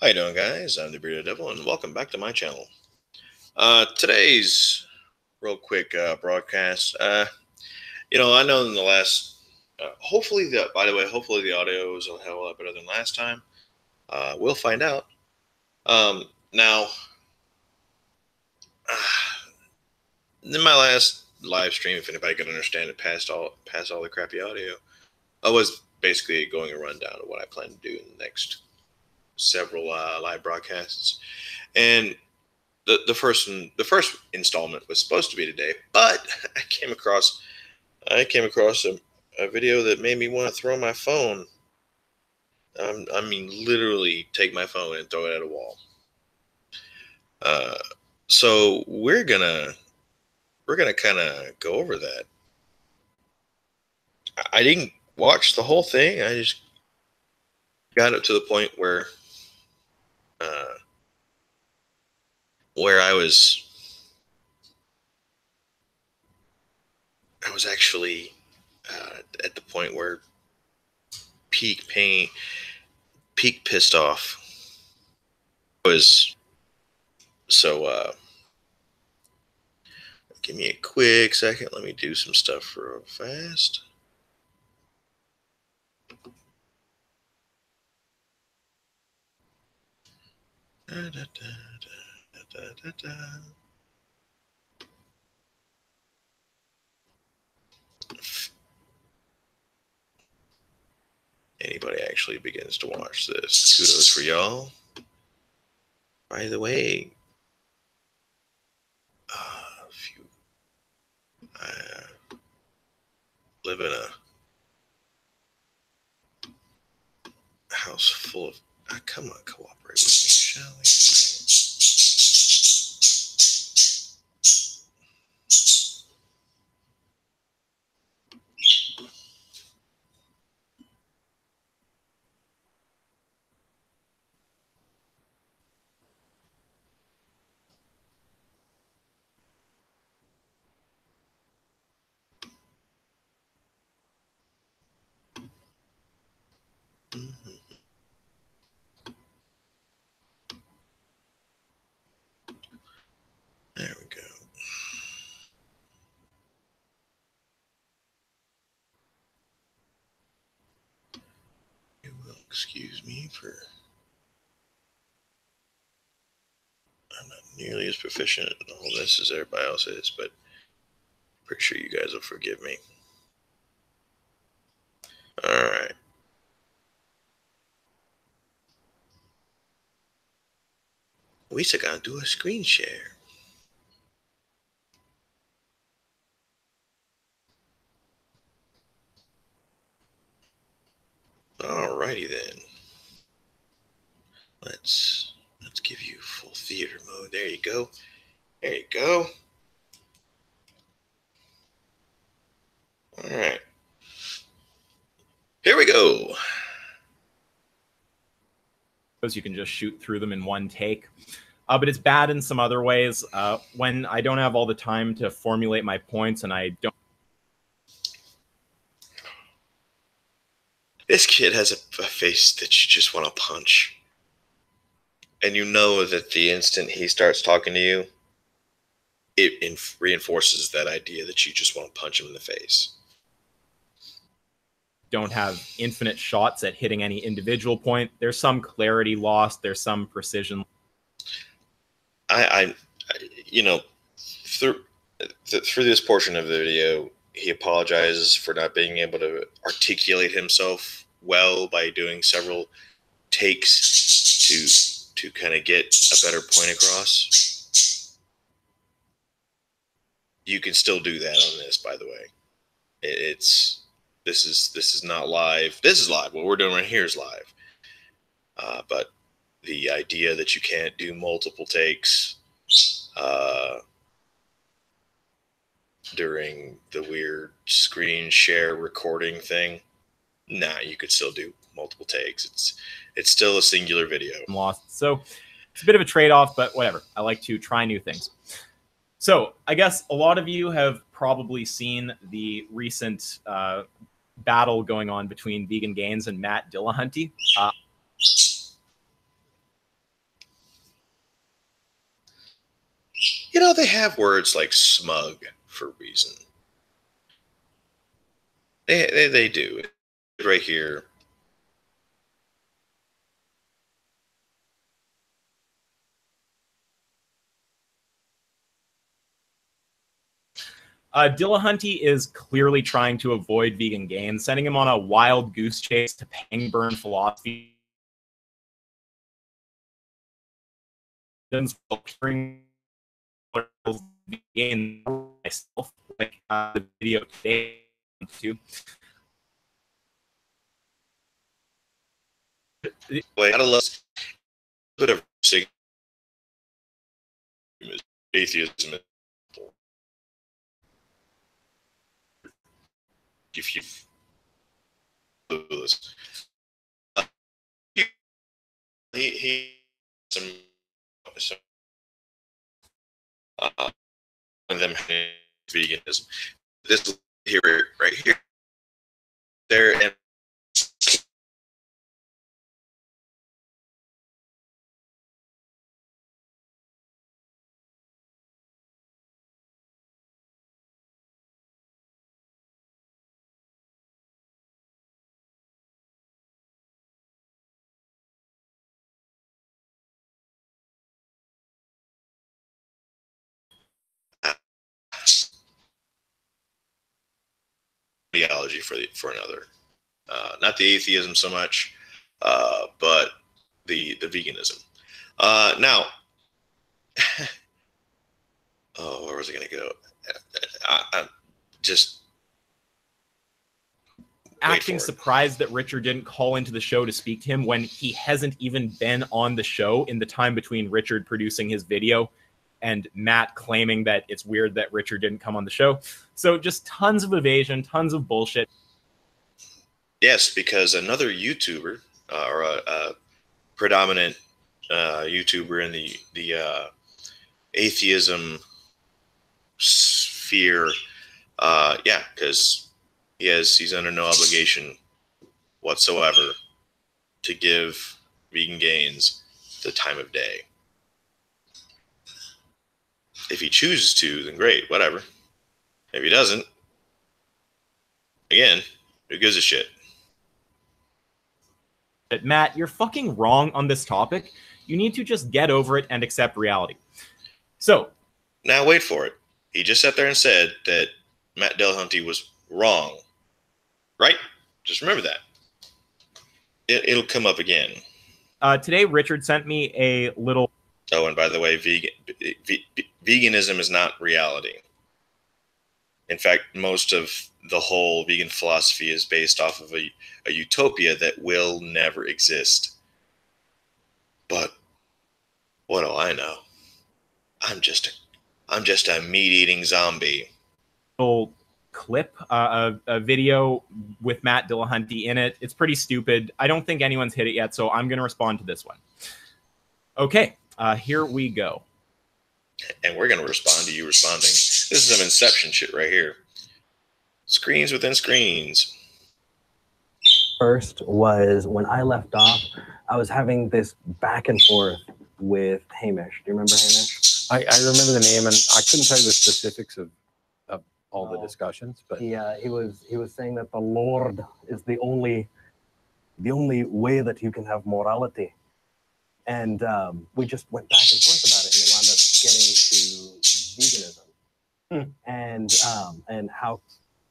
How you doing, guys? I'm the Bearded Devil, and welcome back to my channel. Today's real quick broadcast. I know in the last, by the way, hopefully the audio is a hell of a lot better than last time. We'll find out. Now, in my last live stream, if anybody could understand it past all the crappy audio, I was basically going a rundown of what I plan to do in the next several live broadcasts, and the first installment was supposed to be today, but I came across a video that made me want to throw my phone. I mean, literally take my phone and throw it at a wall. So we're gonna kind of go over that. I didn't watch the whole thing. I just got up to the point uh, where I was actually at the point where peak pain, peak pissed off was. So give me a quick second. Let me do some stuff real fast. Da, da, da, Anybody actually begins to watch this, kudos for y'all. By the way, if you live in a house full of, come on, cooperate with me, shall we? There we go. You will excuse me for I'm not nearly as proficient in all this as everybody else is, but pretty sure you guys will forgive me. All right. We still gotta do a screen share. Alrighty then. Let's give you full theater mode. There you go. There you go. All right. Here we go. You can just shoot through them in one take. But it's bad in some other ways. When I don't have all the time to formulate my points and I don't... This kid has a face that you just want to punch. And you know that the instant he starts talking to you, it reinforces that idea that you just want to punch him in the face. Don't have infinite shots at hitting any individual point. There's some clarity lost. There's some precision. Through this portion of the video, he apologizes for not being able to articulate himself well by doing several takes to kind of get a better point across. You can still do that on this, by the way. This is not live. This is live. What we're doing right here is live. But the idea that you can't do multiple takes during the weird screen share recording thing, nah, you could still do multiple takes. It's still a singular video. Lost. So it's a bit of a trade-off, but whatever. I like to try new things. So I guess a lot of you have probably seen the recent battle going on between Vegan Gains and Matt Dillahunty. You know, they have words like smug for a reason. They do. Right here. Dillahunty is clearly trying to avoid vegan gain, sending him on a wild goose chase to pang burn philosophy. Vegan myself, like the video today. Wait, gotta love a bit of atheism. If you lose, he some them veganism. This here, right here, there, and ideology for another. Not the atheism so much, but the veganism. Now, oh, where was I going to go? I'm just acting surprised that Richard didn't call into the show to speak to him when he hasn't even been on the show in the time between Richard producing his video and Matt claiming that it's weird that Richard didn't come on the show. So just tons of evasion, tons of bullshit. Yes, because another YouTuber or a predominant YouTuber in the atheism sphere, yeah, because he's under no obligation whatsoever to give vegan gains the time of day. If he chooses to, then great, whatever. If he doesn't, again, who gives a shit? Matt, you're fucking wrong on this topic. You need to just get over it and accept reality. So, now wait for it. He just sat there and said that Matt Dillahunty was wrong. Right? Just remember that. It'll come up again. Today, Richard sent me a little... Oh, and by the way, veganism is not reality. In fact, most of the whole vegan philosophy is based off of a utopia that will never exist. But what do I know? I'm just a meat-eating zombie. Little clip, a video with Matt Dillahunty in it. It's pretty stupid. I don't think anyone's hit it yet, so I'm going to respond to this one. Okay, here we go. And we're going to respond to you responding. This is some Inception shit right here. Screens within screens. First was when I left off, I was having this back and forth with Hamish. Do you remember Hamish? I remember the name, and I couldn't tell you the specifics of all the discussions. But yeah, he was saying that the Lord is the only way that you can have morality, and we just went back and forth about it, and it wound up getting to veganism, and how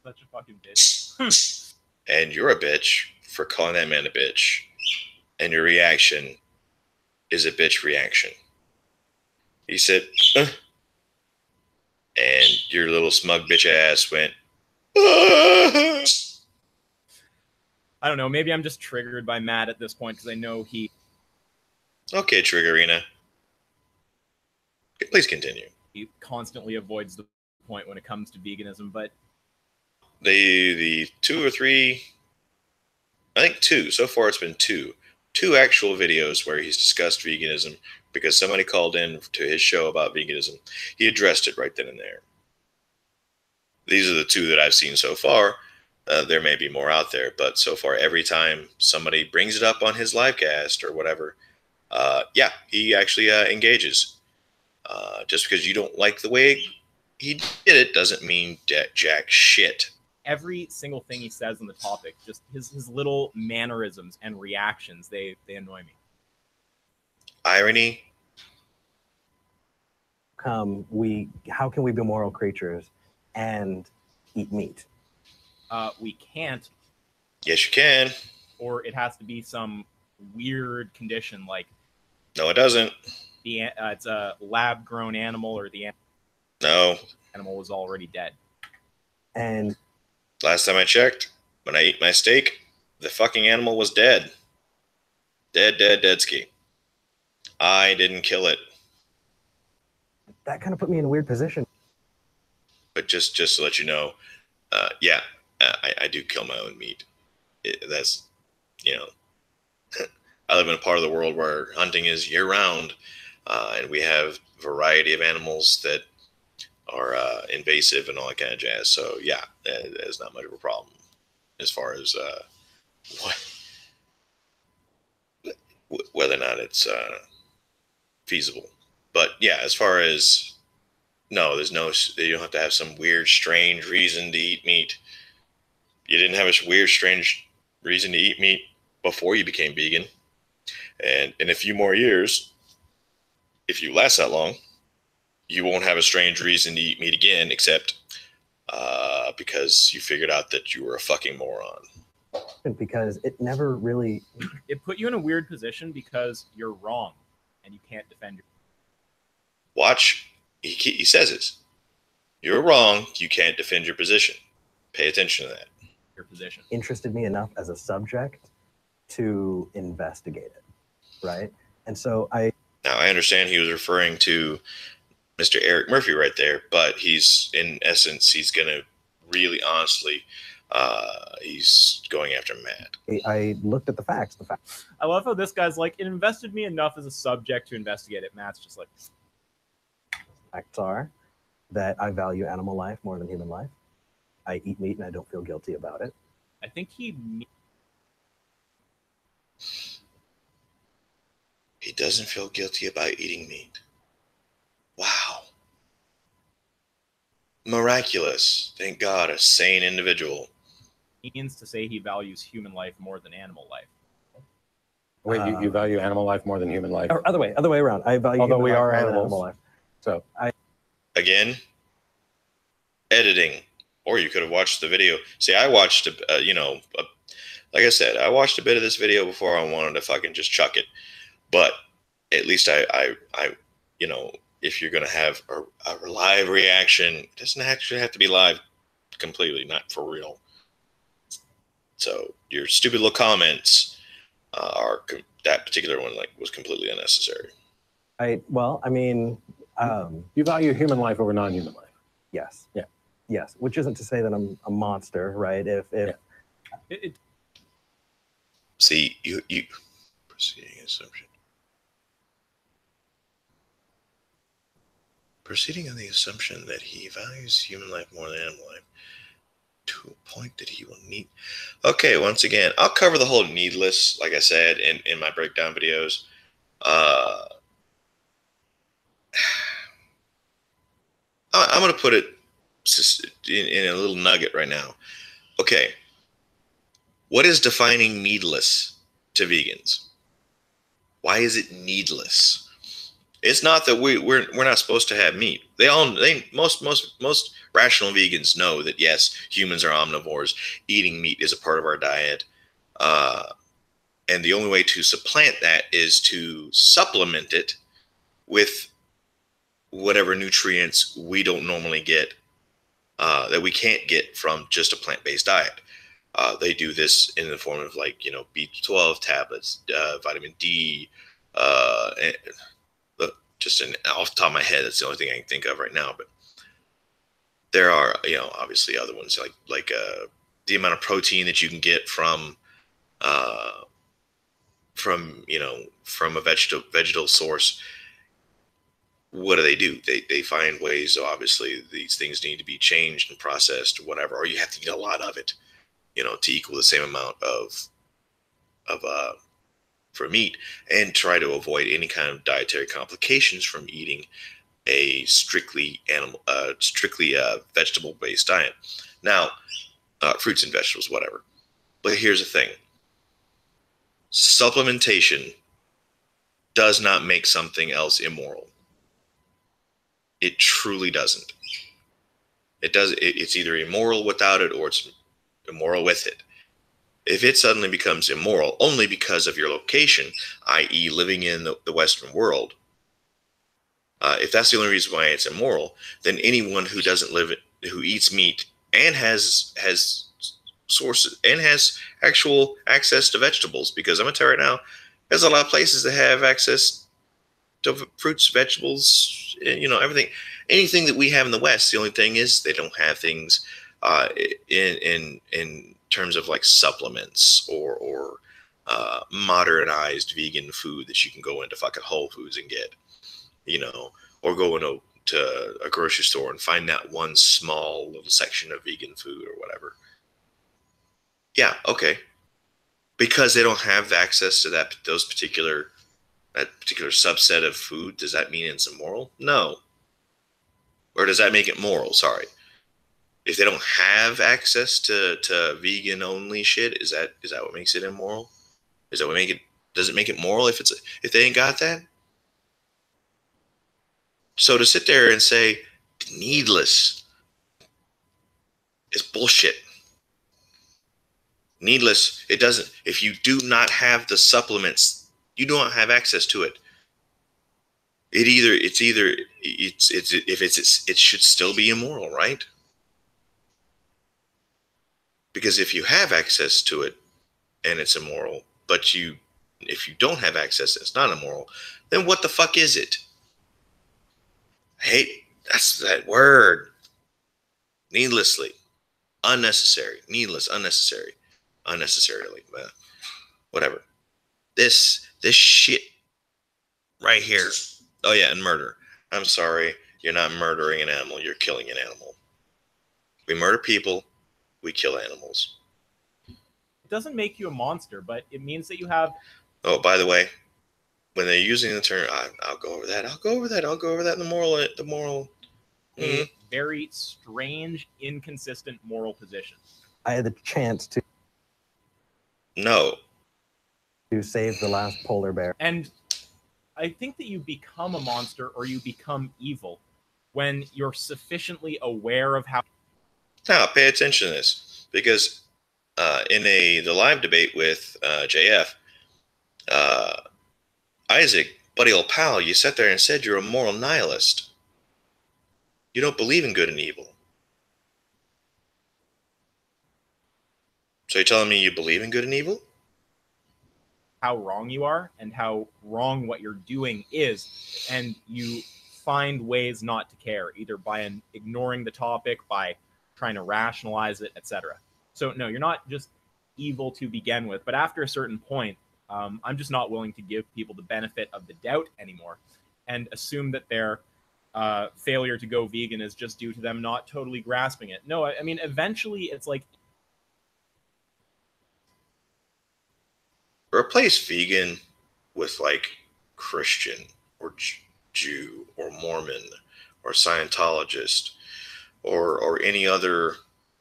such a fucking bitch. And you're a bitch for calling that man a bitch, and your reaction is a bitch reaction. He said, and your little smug bitch ass went, I don't know. Maybe I'm just triggered by Matt at this point because I know he... Okay, Triggerina. Please continue. He constantly avoids the point when it comes to veganism, but... The 2 or 3, I think 2. So far it's been 2 actual videos where he's discussed veganism because somebody called in to his show about veganism. He addressed it right then and there. These are the 2 that I've seen so far. There may be more out there, but so far every time somebody brings it up on his livecast or whatever, yeah, he actually engages. Just because you don't like the way he did it doesn't mean jack shit. Every single thing he says on the topic, just his little mannerisms and reactions, they annoy me. Irony. How can we be moral creatures and eat meat? We can't, Yes, you can. or it has to be some weird condition like No, it doesn't. it's a lab grown animal, or the No. animal was already dead. And Last time I checked, when I ate my steak, the fucking animal was dead. Dead ski. I didn't kill it. that kind of put me in a weird position. But just to let you know, I do kill my own meat. That's, you know, I live in a part of the world where hunting is year round, and we have a variety of animals that are invasive and all that kind of jazz. So yeah, that is not much of a problem as far as whether or not it's feasible. But yeah, as far as no, you don't have to have some weird, strange reason to eat meat. You didn't have a weird, strange reason to eat meat before you became vegan. And in a few more years, if you last that long, you won't have a strange reason to eat meat again, except because you figured out that you were a fucking moron. Because it never really... It put you in a weird position because you're wrong and you can't defend your... Watch. He says it. You're wrong. You can't defend your position. Pay attention to that. Your position interested me enough as a subject to investigate it, right? And so Now, I understand he was referring to Mr. Eric Murphy right there, but he's, in essence, he's going to really honestly, he's going after Matt. I looked at the facts. I love how this guy's like, it invested me enough as a subject to investigate it. Matt's just like... Facts are that I value animal life more than human life. I eat meat and I don't feel guilty about it. I think he doesn't feel guilty about eating meat. Wow. Miraculous. Thank God, a sane individual. means to say he values human life more than animal life. Wait, you value animal life more than human life? Or other way around. I value Although human we life are more than animals. animal life. So Again, editing. Or you could have watched the video. See, I watched, like I said, I watched a bit of this video before I wanted to fucking just chuck it. But at least I if you're going to have a live reaction, it doesn't actually have to be live completely, not for real. So your stupid little comments that particular one was completely unnecessary. you value human life over non-human life. Yes. Yeah. Yes, which isn't to say that I'm a monster, right? See, you proceeding assumption. Proceeding on the assumption that he values human life more than animal life to a point that he will need. Okay, once again, I'll cover the whole needless, like I said, in my breakdown videos. I'm going to put it in a little nugget right now. Okay, what is defining needless to vegans? Why is it needless? It's not that we're not supposed to have meat. Most rational vegans know that yes, humans are omnivores. Eating meat is a part of our diet, and the only way to supplant that is to supplement it with whatever nutrients we don't normally get, that we can't get from just a plant-based diet. They do this in the form of B12 tablets, vitamin D, and just off the top of my head, that's the only thing I can think of right now. But there are, obviously other ones like the amount of protein that you can get from a vegetable source. What do? They find ways. So obviously these things need to be changed and processed or whatever, or you have to eat a lot of it, to equal the same amount of for meat, and try to avoid any kind of dietary complications from eating a strictly vegetable based diet. Now, fruits and vegetables, whatever. But here's the thing: supplementation does not make something else immoral. It truly doesn't. It does. It's either immoral without it, or it's immoral with it. If it suddenly becomes immoral only because of your location, i.e., living in the Western world, if that's the only reason why it's immoral, then anyone who doesn't live, who eats meat and has sources and has actual access to vegetables, because I'm gonna tell you right now, there's a lot of places that have access to fruits, vegetables, everything, anything that we have in the West. The only thing is they don't have things in terms of like supplements or modernized vegan food that you can go into fucking Whole Foods and get, or go into a grocery store and find that one small little section of vegan food or whatever. Yeah, okay. Because they don't have access to that particular subset of food, does that mean it's immoral? No. Or does that make it moral? Sorry. If they don't have access to vegan only shit, is that what makes it immoral? Is that what does it make it moral if they ain't got that? So to sit there and say needless is bullshit. Needless, it doesn't. If you do not have the supplements, you don't have access to it. It should still be immoral, right? Because if you have access to it and it's immoral, but if you don't have access, it's not immoral, then what the fuck is it? That's that word. Needlessly, unnecessary, needless, unnecessarily, whatever. This shit right here. Oh yeah, and murder. I'm sorry, you're not murdering an animal, you're killing an animal. We murder people, we kill animals. It doesn't make you a monster, but it means that you have... Oh, by the way, when they're using the term, I'll go over that in the moral. A very strange, inconsistent moral position. I had the chance to save the last polar bear. And I think that you become a monster or you become evil when you're sufficiently aware of how... Now, pay attention to this, because in the live debate with JF, Isaac, buddy old pal, you sat there and said you're a moral nihilist. You don't believe in good and evil. So you're telling me you believe in good and evil? How wrong you are and how wrong what you're doing is, and you find ways not to care, either by ignoring the topic, by trying to rationalize it, etc. So no, you're not just evil to begin with, but after a certain point, I'm just not willing to give people the benefit of the doubt anymore and assume that their failure to go vegan is just due to them not totally grasping it. No, I mean, eventually it's like... Replace vegan with like Christian or Jew or Mormon or Scientologist or any other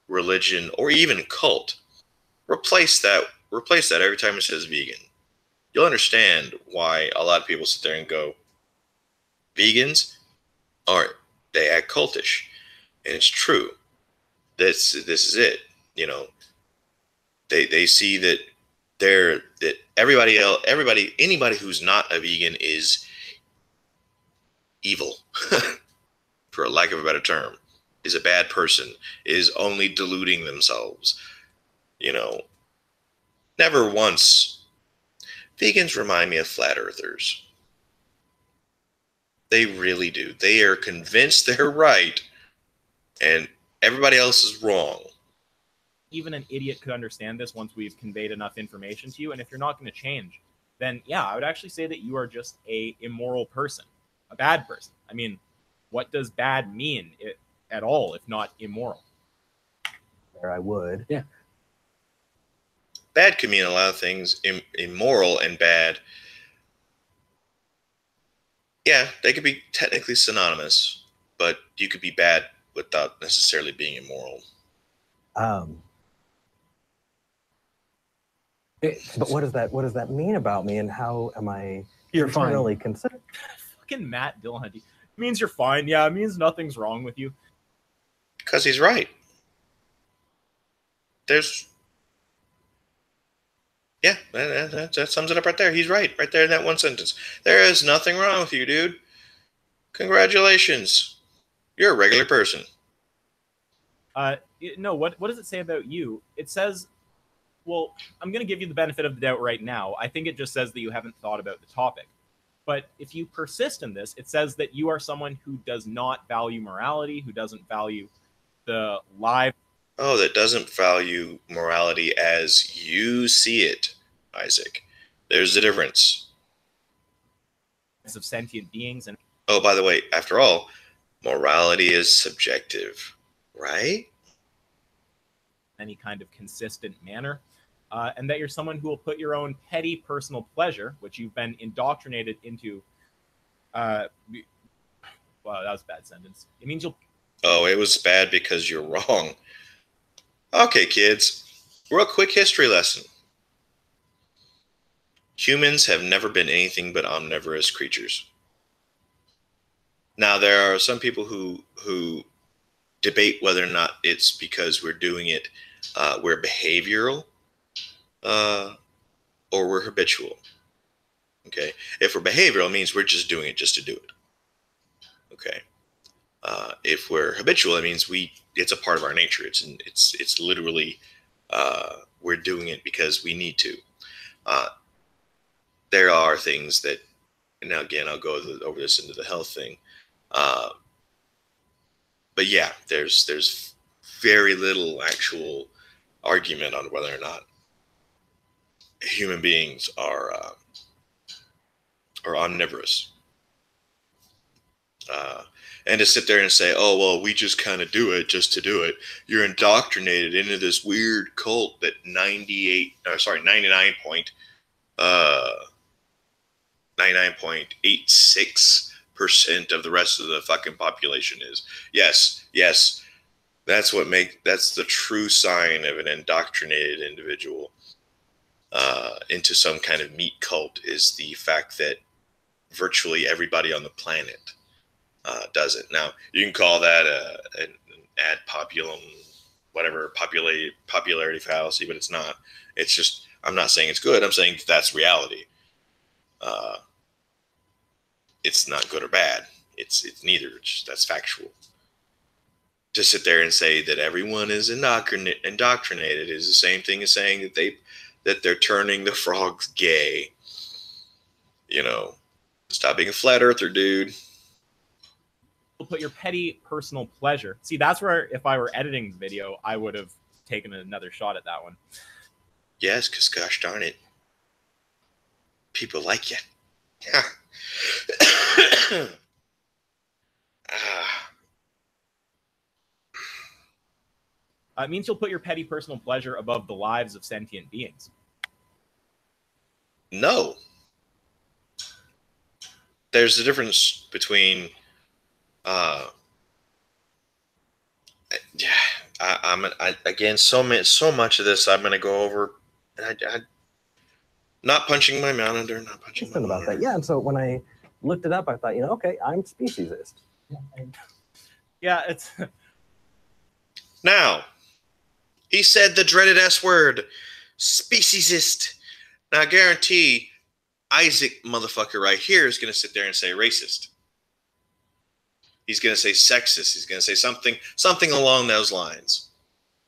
religion or even cult. Replace that every time it says vegan. You'll understand why a lot of people sit there and go, vegans they act cultish. And it's true. This is it. They see that anybody who's not a vegan is evil, for a lack of a better term, is a bad person, is only deluding themselves. Never once. Vegans remind me of flat earthers. They really do. They are convinced they're right and everybody else is wrong. Even an idiot could understand this once we've conveyed enough information to you. And if you're not going to change, then yeah, I would actually say that you are just a immoral person, a bad person. I mean, what does bad mean at all, if not immoral? There I would. Yeah. Bad can mean a lot of things. Immoral and bad. Yeah, they could be technically synonymous, but you could be bad without necessarily being immoral. But what does that mean about me, and how am I You're fine. internally considered? Fucking Matt Dillahunty. It means you're fine. Yeah, it means nothing's wrong with you. Because he's right. Yeah, that sums it up right there. He's right there in that one sentence. There is nothing wrong with you, dude. Congratulations. You're a regular person. No, what does it say about you? It says, well, I'm going to give you the benefit of the doubt right now. I think it just says that you haven't thought about the topic. But if you persist in this, it says that you are someone who does not value morality, who doesn't value the lives Oh, that doesn't value morality as you see it, Isaac. There's a difference. of sentient beings. And Oh, by the way, after all, morality is subjective, right? any kind of consistent manner. And that you're someone who will put your own petty personal pleasure, which you've been indoctrinated into. Wow, that was a bad sentence. It means you'll. Oh, it was bad because you're wrong. Okay, kids, real quick history lesson. Humans have never been anything but omnivorous creatures. Now, there are some people who debate whether or not it's because we're doing it, we're behavioral, or we're habitual. Okay, if we're behavioral, it means we're just doing it just to do it. Okay, if we're habitual, it means it's a part of our nature. It's literally we're doing it because we need to. There are things that, and now again, I'll go over this into the health thing. But yeah, there's very little actual argument on whether or not human beings are omnivorous. And to sit there and say, oh, well, we just kind of do it just to do it. You're indoctrinated into this weird cult that 99.86% of the rest of the fucking population is. Yes. That's the true sign of an indoctrinated individual into some kind of meat cult, is the fact that virtually everybody on the planet does it. Now, you can call that an ad populum, whatever, popularity fallacy, but it's not. It's just, I'm not saying it's good. I'm saying that's reality. It's not good or bad. It's neither. That's factual. To sit there and say that everyone is indoctrinated is the same thing as saying that they're turning the frogs gay. You know, stop being a flat earther, dude. Put your petty personal pleasure. See, that's where, if I were editing the video, I would have taken another shot at that one. Yes, because gosh darn it, people like you. It means you'll put your petty personal pleasure above the lives of sentient beings. No. There's a difference between again, so much of this I'm going to go over. Not punching my monitor, not punching my about monitor. that. Yeah, and so when I looked it up, I thought, okay, I'm speciesist. Yeah, it's Now, he said the dreaded S word, speciesist. Now, I guarantee Isaac motherfucker right here is going to sit there and say racist. He's going to say sexist. He's going to say something along those lines.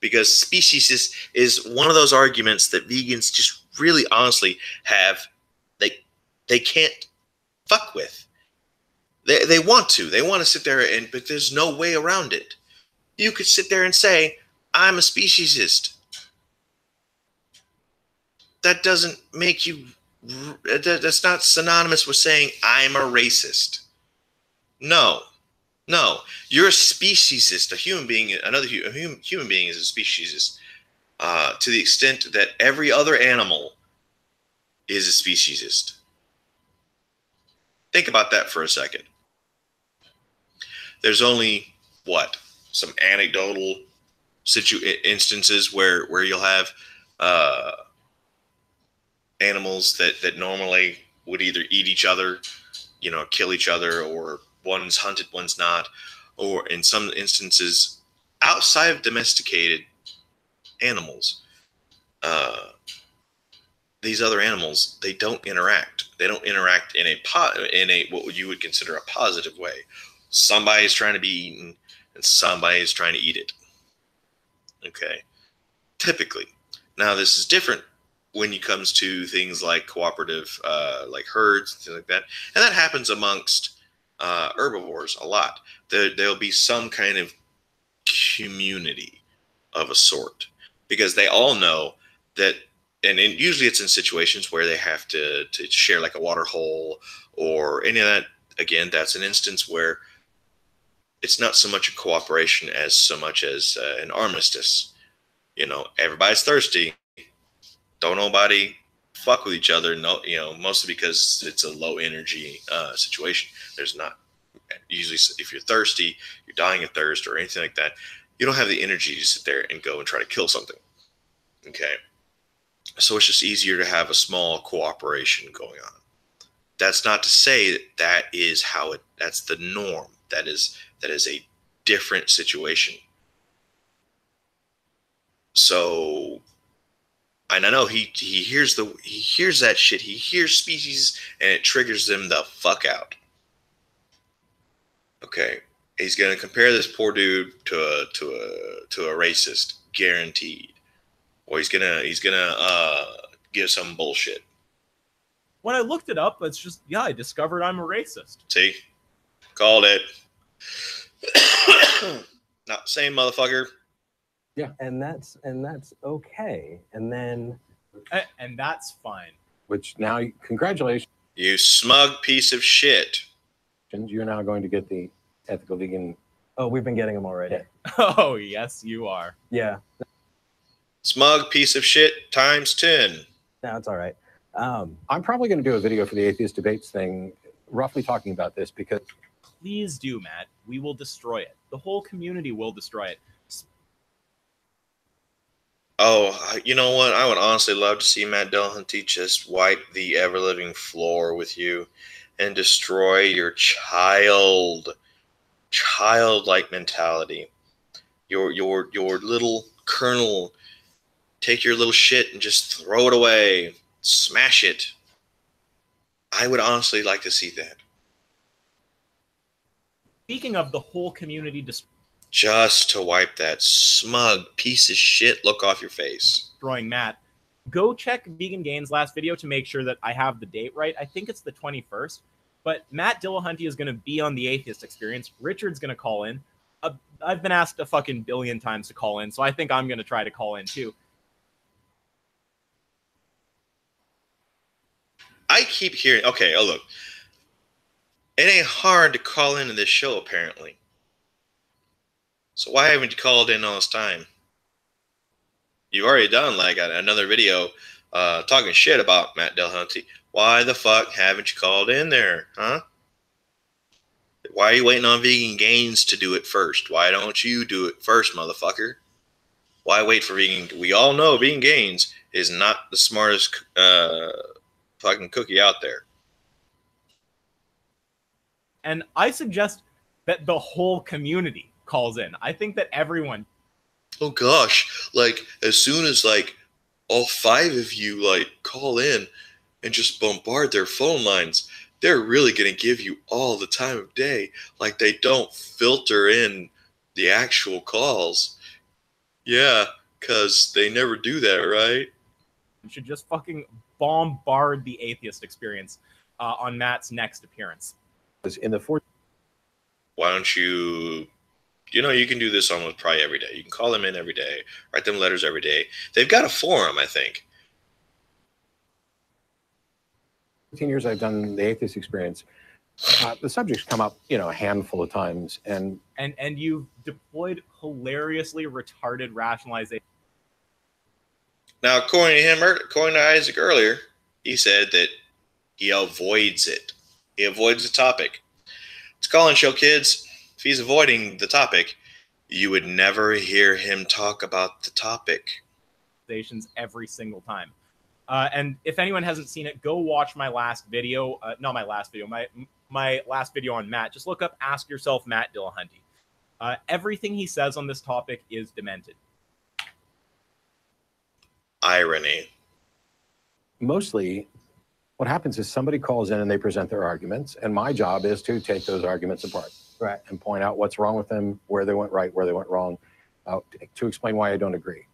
Because speciesist is one of those arguments that vegans just really honestly have, they can't fuck with. They want to. They want to sit there but there's no way around it. You could sit there and say, I'm a speciesist. That doesn't make you, that's not synonymous with saying I'm a racist. No, you're a speciesist. A human being, another human being is a speciesist to the extent that every other animal is a speciesist. Think about that for a second. There's only, what, some anecdotal instances where you'll have animals that normally would either eat each other, kill each other, or one's hunted, one's not, or in some instances, outside of domesticated animals, these other animals, they don't interact. They don't interact in a what you would consider a positive way. Somebody's trying to be eaten, and somebody's trying to eat it. Okay, typically. Now this is different when it comes to things like cooperative, like herds and things like that, and that happens amongst herbivores a lot. There'll be some kind of community of a sort, because they all know that, and usually it's in situations where they have to share like a water hole or any of that. Again, that's an instance where it's not so much a cooperation as so much as an armistice. Everybody's thirsty. Don't nobody fuck with each other. No, mostly because it's a low energy situation. There's not usually, if you're thirsty, you're dying of thirst or anything like that, you don't have the energy to sit there and go and try to kill something. Okay. So it's just easier to have a small cooperation going on. That's not to say that is that's the norm. That is a different situation. So, and I know he hears that shit. He hears species, and it triggers them the fuck out. Okay, he's gonna compare this poor dude to a racist, guaranteed. Or he's gonna give some bullshit. When I looked it up, it's just, I discovered I'm a racist. See, called it. Not the same, motherfucker. Yeah, and that's okay. And then, and that's fine. Which now, congratulations, you smug piece of shit. you're now going to get the ethical vegan. Oh, we've been getting them already. Oh, yes, you are. Yeah. Smug piece of shit times 10. No, it's all right. I'm probably going to do a video for the atheist debates thing, roughly talking about this, because please do, Matt. We will destroy it. The whole community will destroy it. Oh, you know what? I would honestly love to see Matt Dillahunty just wipe the ever-living floor with you and destroy your childlike mentality. Your little kernel. Take your little shit and just throw it away. Smash it. I would honestly like to see that. Speaking of the whole community just to wipe that smug piece of shit look off your face. Destroying Matt, go check Vegan Gain's last video to make sure that I have the date right. I think it's the 21st. But Matt Dillahunty is going to be on the Atheist Experience. Richard's going to call in. I've been asked a fucking billion times to call in, so I think I'm going to try to call in too. I keep hearing, okay, oh look. It ain't hard to call into this show, apparently. So why haven't you called in all this time? You've already done like another video talking shit about Matt Dillahunty. Why the fuck haven't you called in there, huh? Why are you waiting on Vegan Gains to do it first? Why don't you do it first, motherfucker? Why wait for Vegan? We all know Vegan Gains is not the smartest fucking cookie out there. And I suggest that the whole community calls in. I think that everyone. Oh gosh, like as soon as like all 5 of you like call in and just bombard their phone lines, they're really going to give you all the time of day. Like they don't filter in the actual calls. Yeah, because they never do that, right? You should just fucking bombard the Atheist Experience on Matt's next appearance. In the fourth. Why don't you, you can do this almost probably every day. You can call them in every day, write them letters every day. They've got a forum, I think. 15 years I've done the Atheist Experience. The subjects come up, a handful of times, and you've deployed hilariously retarded rationalization. Now, according to Isaac earlier, he said that he avoids it He avoids the topic. It's a call-in show, kids. If he's avoiding the topic, you would never hear him talk about the topic. Every single time. And if anyone hasn't seen it, go watch my last video. Not my last video, my last video on Matt. Just look up Ask Yourself Matt Dillahunty. Everything he says on this topic is demented. Irony. Mostly, what happens is somebody calls in and they present their arguments, and my job is to take those arguments apart, Right. and point out what's wrong with them, where they went right, where they went wrong, to explain why I don't agree.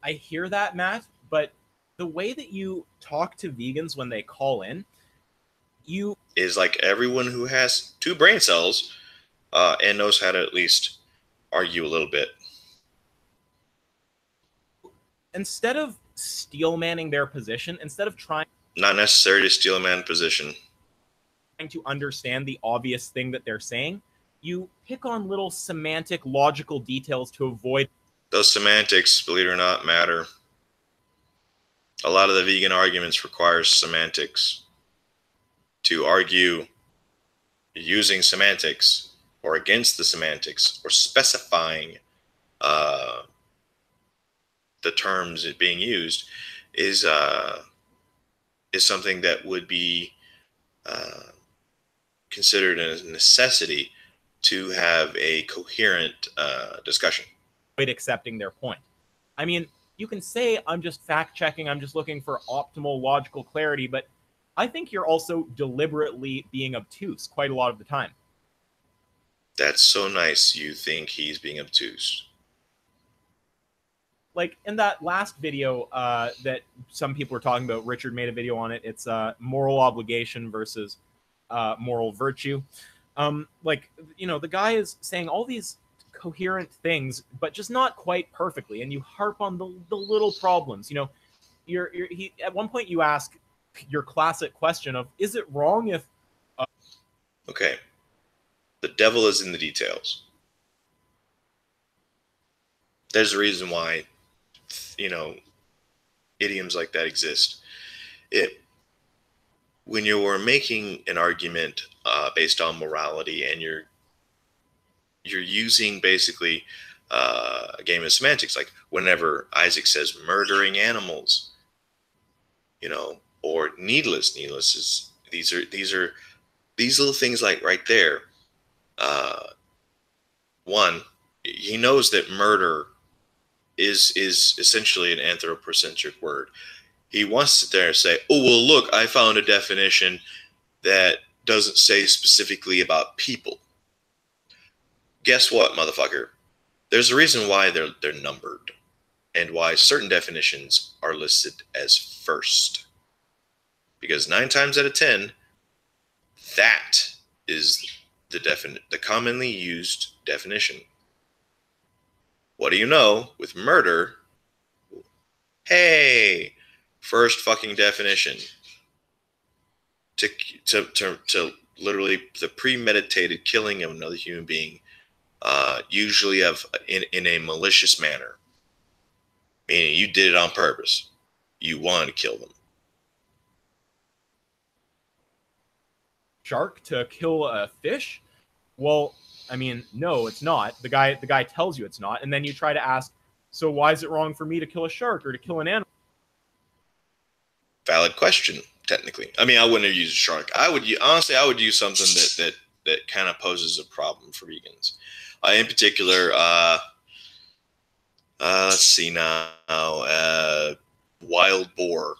I hear that, Matt, but the way that you talk to vegans when they call in, you is like everyone who has 2 brain cells and knows how to at least argue a little bit. Instead of steel manning their position, instead of trying Not necessary to steal a man position. to understand the obvious thing that they're saying, you pick on little semantic, logical details to avoid. Those semantics, believe it or not, matter. A lot of the vegan arguments require semantics. To argue using semantics or against the semantics or specifying the terms being used is something that would be considered a necessity to have a coherent discussion. Accepting their point. I mean, you can say, I'm just fact checking, I'm just looking for optimal logical clarity, but I think you're also deliberately being obtuse quite a lot of the time. That's so nice. You think he's being obtuse. Like in that last video that some people were talking about, Richard made a video on it. It's moral obligation versus moral virtue. Like, you know, the guy is saying all these coherent things, but just not quite perfectly. And you harp on the little problems. You know, he at one point you ask your classic question of, is it wrong if... Okay. The devil is in the details. There's a reason why, you know, idioms like that exist. When you're making an argument based on morality and you're using basically a game of semantics, like whenever Isaac says murdering animals, you know, or needless is these little things like right there. One, he knows that murder is essentially an anthropocentric word. He wants to sit there and say, oh, well, look, I found a definition that doesn't say specifically about people. Guess what, motherfucker? There's a reason why they're numbered and why certain definitions are listed as first. Because 9 times out of 10, that is the commonly used definition. What do you know with murder? Hey, first fucking definition. To literally the premeditated killing of another human being, usually in a malicious manner. Meaning you did it on purpose. You wanted to kill them. Shark to kill a fish? Well, I mean, no, it's not. The guy tells you it's not, and then you try to ask, so why is it wrong for me to kill a shark or to kill an animal? Valid question, technically. I mean, I wouldn't have used a shark. I would use something that kind of poses a problem for vegans. In particular, let's see now. Wild boar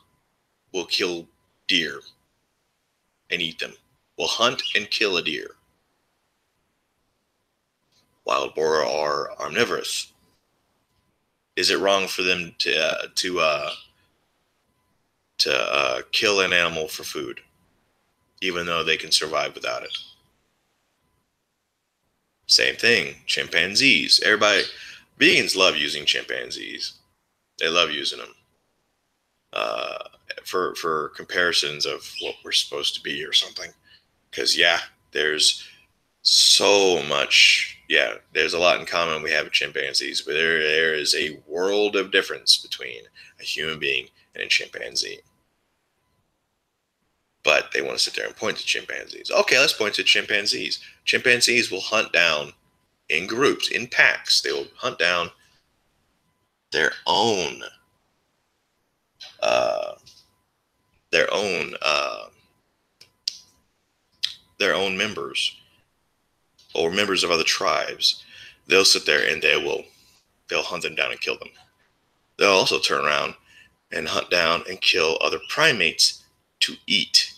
will kill deer and eat them. Will hunt and kill a deer. Wild boar are omnivorous. Is it wrong for them to kill an animal for food, even though they can survive without it? Same thing. Chimpanzees. Vegans love using chimpanzees. They love using them for comparisons of what we're supposed to be or something. Because there's so much. Yeah, there's a lot in common we have with chimpanzees, but there is a world of difference between a human being and a chimpanzee. But they want to sit there and point to chimpanzees. Okay, let's point to chimpanzees. Chimpanzees will hunt down in groups, in packs. They will hunt down their own uh, their own uh, their own members or members of other tribes. They'll sit there and they'll hunt them down and kill them. They'll also turn around and hunt down and kill other primates to eat.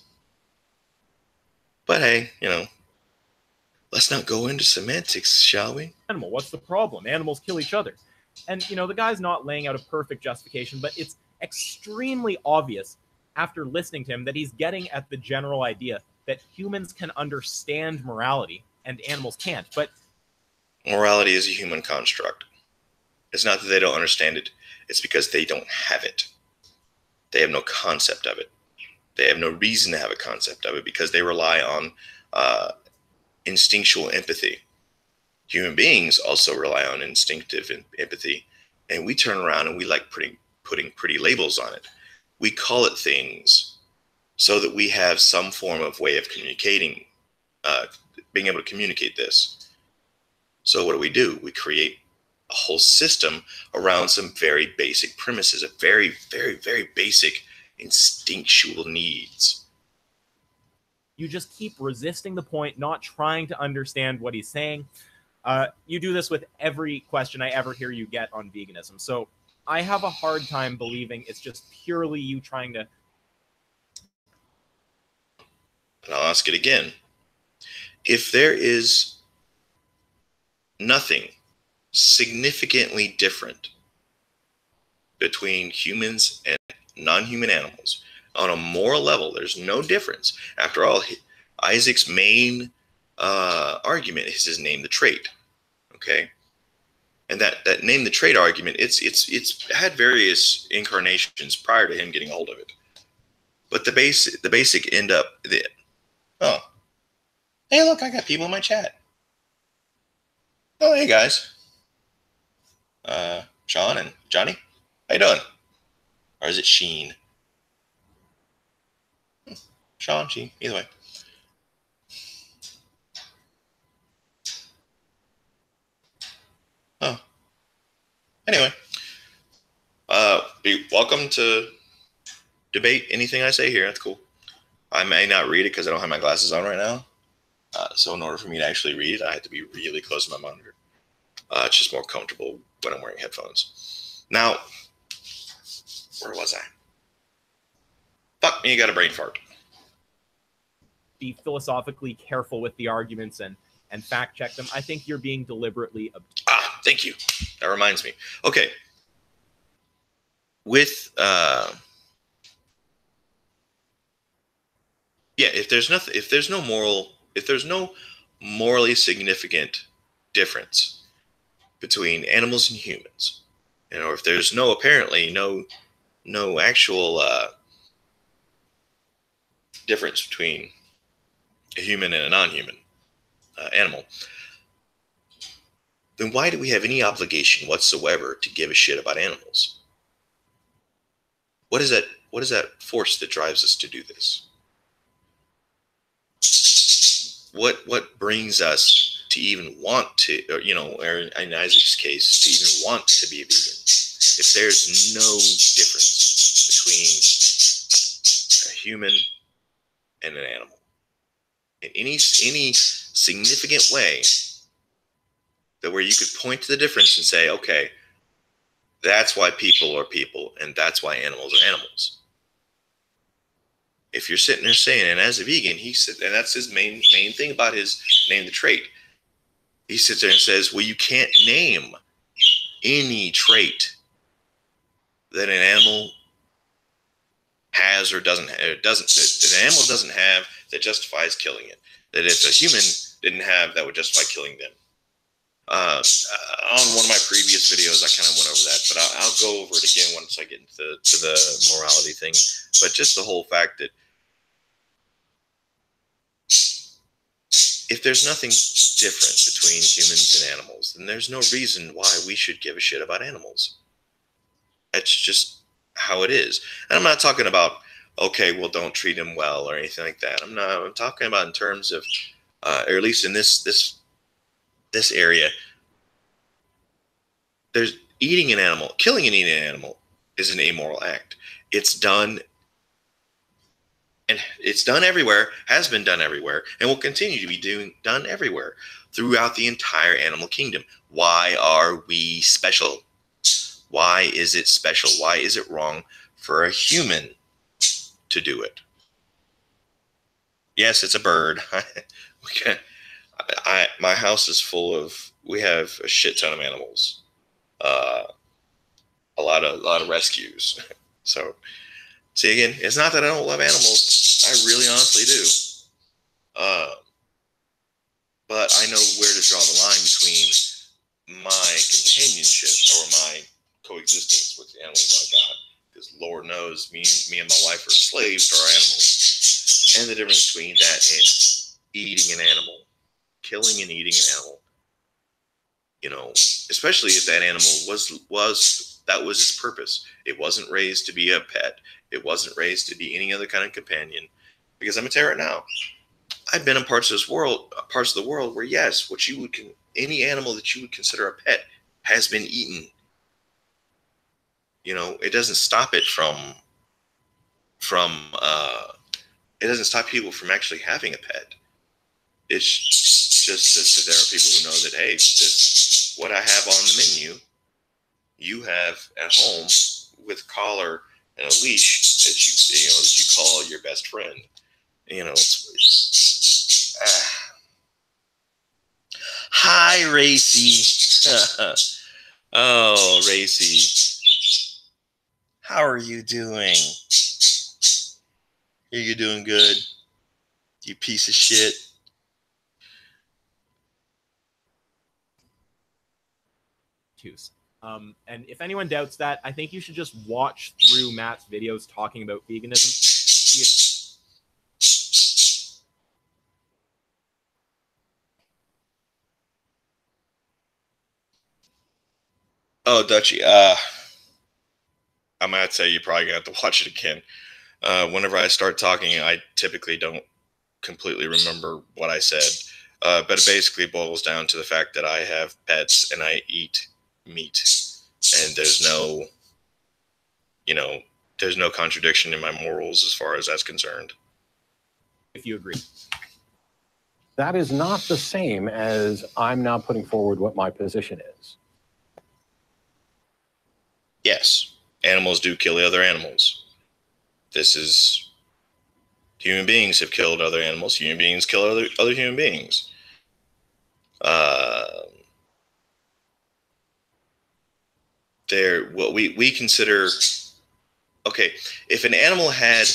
But hey, let's not go into semantics, shall we? Animal, what's the problem? Animals kill each other. And, the guy's not laying out a perfect justification, but it's extremely obvious after listening to him that he's getting at the general idea that humans can understand morality and animals can't. But morality is a human construct. It's not that they don't understand it. It's because they don't have it. They have no concept of it. They have no reason to have a concept of it because they rely on instinctual empathy. Human beings also rely on instinctive empathy, and we turn around and we like putting pretty labels on it. We call it things so that we have some form of way of communicating, being able to communicate this. So what do? We create a whole system around some very basic premises, a very, very, very basic instinctual needs. You just keep resisting the point, not trying to understand what he's saying. You do this with every question I ever hear you get on veganism. So I have a hard time believing it's just purely you trying to... And I'll ask it again. If there is nothing significantly different between humans and non-human animals on a moral level, there's no difference. After all, Isaac's main argument is his name the trait. Okay, and that name the trait argument, it's had various incarnations prior to him getting a hold of it. But the basic end up oh, hey, look, I got people in my chat. Oh, hey guys, Sean and Johnny, how you doing? Or is it Sheen? Sean, Sheen, either way. Oh. Anyway, be welcome to debate anything I say here. That's cool. I may not read it because I don't have my glasses on right now. So in order for me to actually read it, I have to be really close to my monitor. It's just more comfortable when I'm wearing headphones. Now, where was I? Fuck me, you got a brain fart. Be philosophically careful with the arguments and fact check them. I think you're being deliberately... Thank you. That reminds me. Okay. With if there's no morally significant difference between animals and humans, or if there's apparently no actual difference between a human and a non-human animal, then why do we have any obligation whatsoever to give a shit about animals? What is that force that drives us to do this? What brings us to even want to, or in Isaac's case, to even want to be a vegan? If there's no difference between a human and an animal in any significant way, that where you could point to the difference and say, okay, that's why people are people and that's why animals are animals. If you're sitting there saying, and as a vegan, and that's his main thing about his name the trait. He sits there and says, well, you can't name any trait that an animal has or doesn't have. That an animal doesn't have that justifies killing it. That if a human didn't have, that would justify killing them. On one of my previous videos, I kind of went over that, but I'll go over it again once I get into the morality thing. But just the whole fact that if there's nothing different between humans and animals, then there's no reason why we should give a shit about animals. That's just how it is. And I'm not talking about okay, well, don't treat him well or anything like that. I'm talking about in terms of, or at least in this area, there's eating an animal, killing and eating an animal is an amoral act. It's done, and it's done everywhere, has been done everywhere, and will continue to be done everywhere throughout the entire animal kingdom. Why are we special? Why is it special? Why is it wrong for a human to do it? Yes, it's a bird. My house is full of. We have a shit ton of animals. A lot of rescues. So, see again, it's not that I don't love animals. I really honestly do. But I know where to draw the line between my companionship or my coexistence with the animals I got. Because Lord knows, me and my wife are slaves to our animals. And the difference between that and eating an animal, killing and eating an animal. You know, especially if that animal that was its purpose. It wasn't raised to be a pet. It wasn't raised to be any other kind of companion. Because I'm gonna tell you right now, I've been in parts of the world where yes, any animal that you would consider a pet has been eaten. You know, it doesn't stop it it doesn't stop people from actually having a pet. It's just that there are people who know that, hey, this what I have on the menu, you have at home with a collar and a leash that you call your best friend. You know, hi, Racy. Oh, Racy. How are you doing? Are you doing good? You piece of shit. And if anyone doubts that, I think you should just watch through Matt's videos talking about veganism. Oh, Dutchie, I'm gonna tell you, probably gonna have to watch it again. Whenever I start talking, I typically don't completely remember what I said. But it basically boils down to the fact that I have pets and I eat meat. And there's no contradiction in my morals as far as that's concerned. If you agree. That is not the same as I'm now putting forward what my position is. Yes, animals do kill the other animals. Human beings have killed other animals. Human beings kill other human beings. They're what we consider. Okay, if an animal had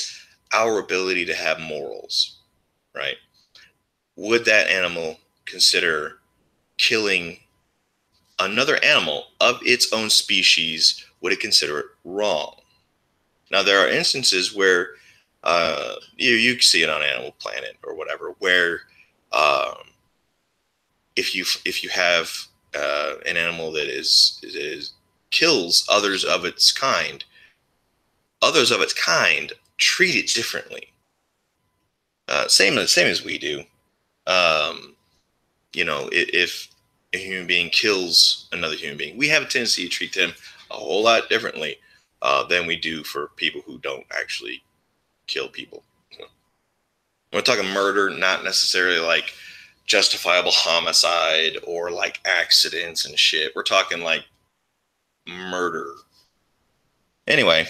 our ability to have morals, right? Would that animal consider killing another animal of its own species? Would it consider it wrong? Now, there are instances where you see it on Animal Planet or whatever, where if you have an animal that is kills others of its kind treat it differently. Same as we do. If a human being kills another human being, we have a tendency to treat them a whole lot differently than we do for people who don't actually kill people. We're talking murder, not necessarily like justifiable homicide or like accidents and shit. We're talking like murder. Anyway.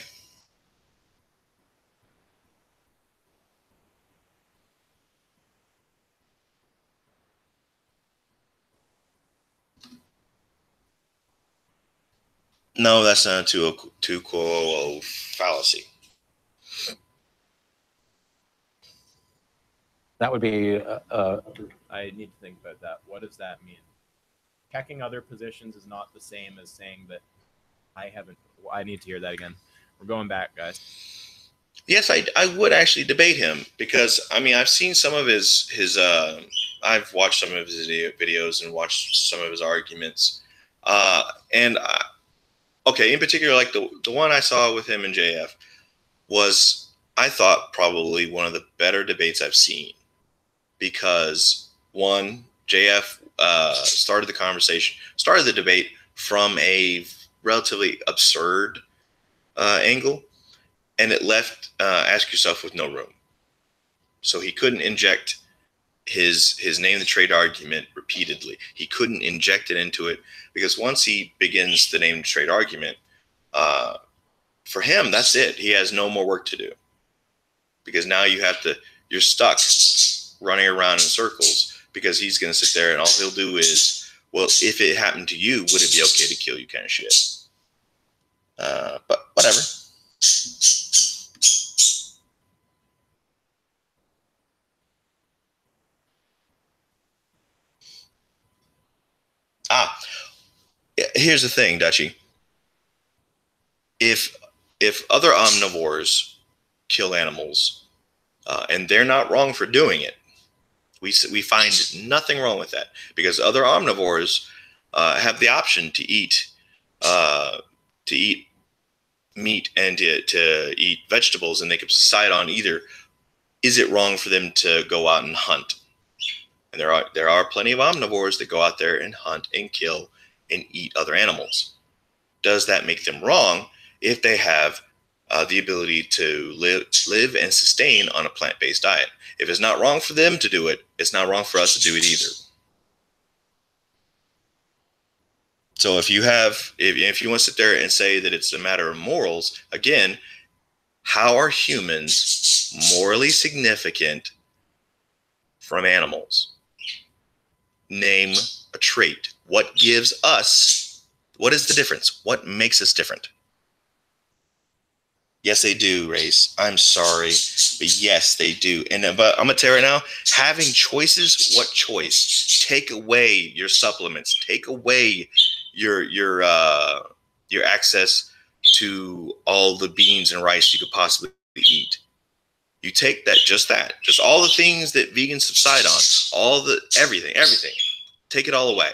No, that's not too cool fallacy. That would be. I need to think about that. What does that mean? Checking other positions is not the same as saying that I haven't. I need to hear that again. We're going back, guys. Yes, I would actually debate him because I mean I've seen some of his I've watched some of his videos and watched some of his arguments, okay, in particular like the one I saw with him and JF was I thought probably one of the better debates I've seen, because one, JF started the debate from a relatively absurd angle, and it left Ask Yourself with no room. So he couldn't inject his name the trade argument repeatedly. He couldn't inject it into it, because once he begins the name the trade argument, for him, that's it. He has no more work to do, because now you're stuck running around in circles, because he's going to sit there and all he'll do is, well, if it happened to you, would it be okay to kill you, kind of shit. But whatever. Here's the thing, Dutchie. If other omnivores kill animals, and they're not wrong for doing it, we find nothing wrong with that, because other omnivores have the option to eat meat and to eat vegetables, and they can decide on either, is it wrong for them to go out and hunt? And there are plenty of omnivores that go out there and hunt and kill and eat other animals. Does that make them wrong if they have the ability to live and sustain on a plant-based diet? If it's not wrong for them to do it, it's not wrong for us to do it either. So if you want to sit there and say that it's a matter of morals, again, how are humans morally significant from animals? Name a trait. What gives us, what is the difference? What makes us different? Yes, they do, Race. I'm sorry, but yes, they do. But I'm gonna tell you right now, having choices, what choice? Take away your supplements. Take away your access to all the beans and rice you could possibly eat. You take just all the things that vegans subside on, everything. Take it all away.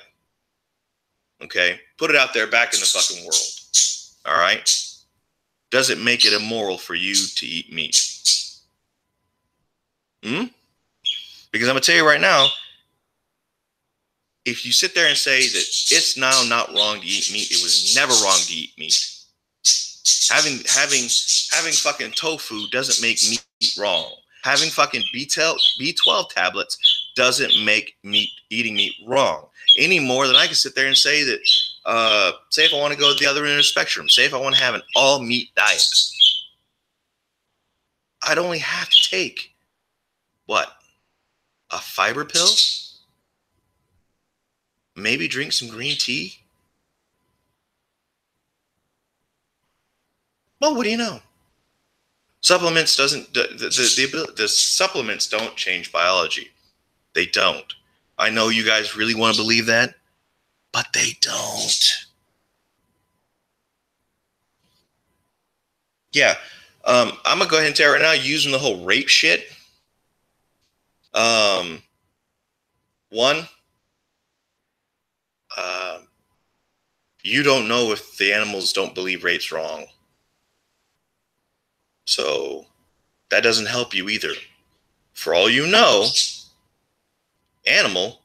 Okay? Put it out there back in the fucking world. All right? Does it make it immoral for you to eat meat? Because I'm going to tell you right now, if you sit there and say that it's now not wrong to eat meat, it was never wrong to eat meat. Having fucking tofu doesn't make meat wrong. Having fucking B12 tablets doesn't make eating meat wrong. Any more than I can sit there and say that, say if I want to go to the other end of the spectrum, say if I want to have an all meat diet, I'd only have to take, what, a fiber pill? Maybe drink some green tea? Well, what do you know? Supplements the supplements don't change biology. They don't. I know you guys really want to believe that, but they don't. Yeah. I'm gonna go ahead and tell you right now, using the whole rape shit. You don't know if the animals don't believe rape's wrong. So that doesn't help you either. For all you know, animal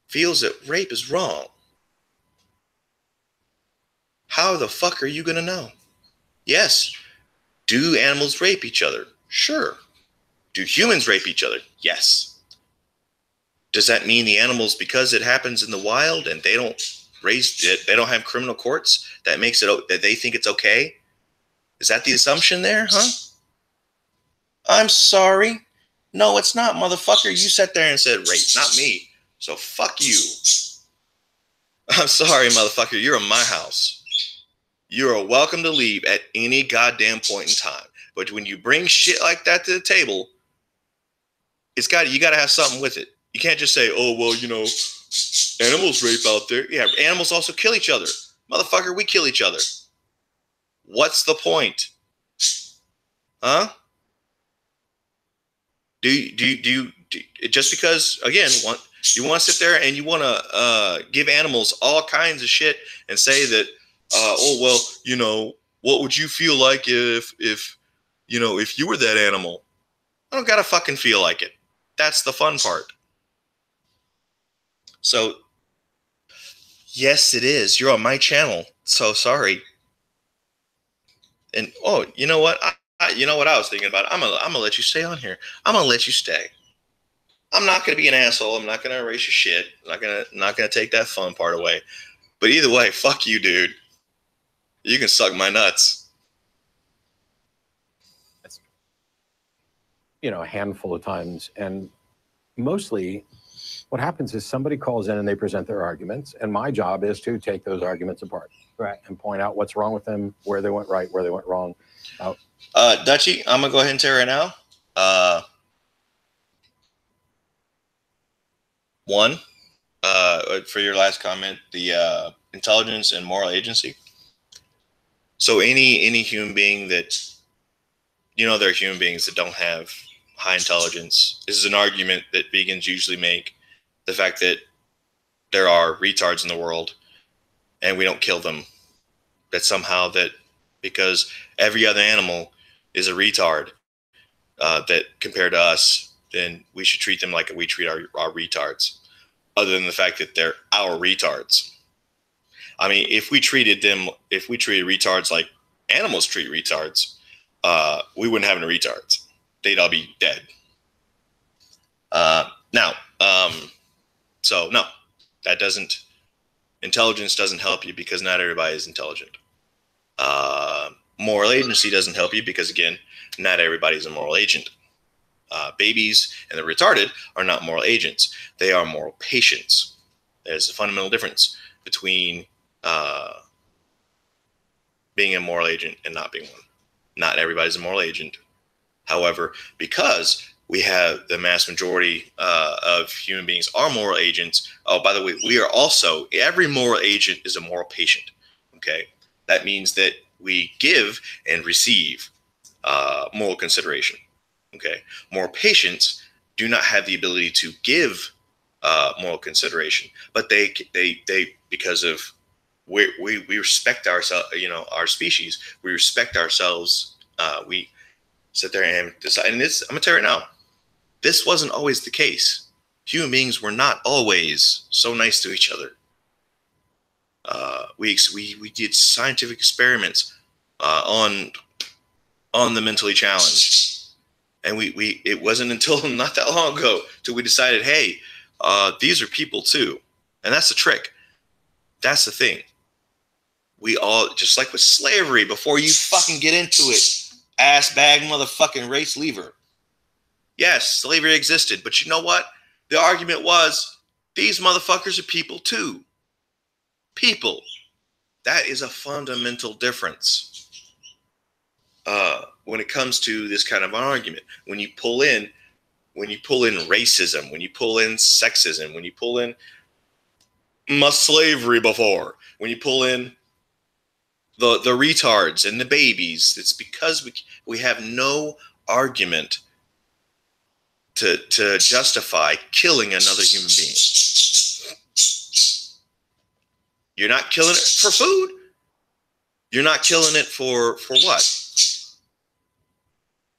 feels that rape is wrong. How the fuck are you going to know? Yes. Do animals rape each other? Sure. Do humans rape each other? Yes. Does that mean the animals, because it happens in the wild and they don't they don't have criminal courts, that makes it, that they think it's okay? Is that the assumption there, huh? I'm sorry. No, it's not, motherfucker. You sat there and said rape, not me. So fuck you. I'm sorry, motherfucker. You're in my house. You are welcome to leave at any goddamn point in time. But when you bring shit like that to the table, you got to have something with it. You can't just say, oh, well, you know, animals rape out there. Yeah, animals also kill each other. Motherfucker, we kill each other. What's the point? Huh? Do you just because, again, you want to sit there and you want to give animals all kinds of shit and say that, oh, well, you know, what would you feel like if you know, if you were that animal, I don't gotta fucking feel like it. That's the fun part. So, yes, it is. You're on my channel. So sorry. And oh, you know what? You know what I was thinking about? I'm gonna let you stay on here. I'm gonna let you stay. I'm not gonna be an asshole. I'm not gonna erase your shit. I'm not gonna take that fun part away. But either way, fuck you, dude. You can suck my nuts. You know, a handful of times, and mostly what happens is somebody calls in and they present their arguments, and my job is to take those arguments apart, right, and point out what's wrong with them, where they went right, where they went wrong. Dutchie, I'm gonna go ahead and tell you right now. One, for your last comment, the intelligence and moral agency. So any human being that, you know, there are human beings that don't have high intelligence. This is an argument that vegans usually make. The fact that there are retards in the world and we don't kill them. That somehow that because every other animal is a retard, that compared to us, then we should treat them like we treat our retards. Other than the fact that they're our retards. I mean, if we treated retards like animals treat retards, we wouldn't have any retards. They'd all be dead. So no, intelligence doesn't help you because not everybody is intelligent. Moral agency doesn't help you because, again, not everybody's a moral agent. Babies and the retarded are not moral agents. They are moral patients. There's a fundamental difference between being a moral agent and not being one. Not everybody's a moral agent. However, because we have the mass majority of human beings are moral agents. Oh, by the way, we are also, every moral agent is a moral patient. Okay. That means that we give and receive moral consideration. Okay. Moral patients do not have the ability to give moral consideration, but they because of we respect ourselves, you know, our species, we respect ourselves. We sit there and decide. And this, I'm gonna tell you right now, this wasn't always the case. Human beings were not always so nice to each other. We did scientific experiments on the mentally challenged, and it wasn't until not that long ago till we decided, hey, these are people too, and that's the trick. That's the thing. We all, just like with slavery, before you fucking get into it, ass bag motherfucking race lever. Yes, slavery existed, but you know what? The argument was, these motherfuckers are people too. People. That is a fundamental difference when it comes to this kind of an argument. When you pull in racism, when you pull in sexism, when you pull in slavery before, when you pull in the retards and the babies, it's because we have no argument to justify killing another human being. You're not killing it for food. You're not killing it for what?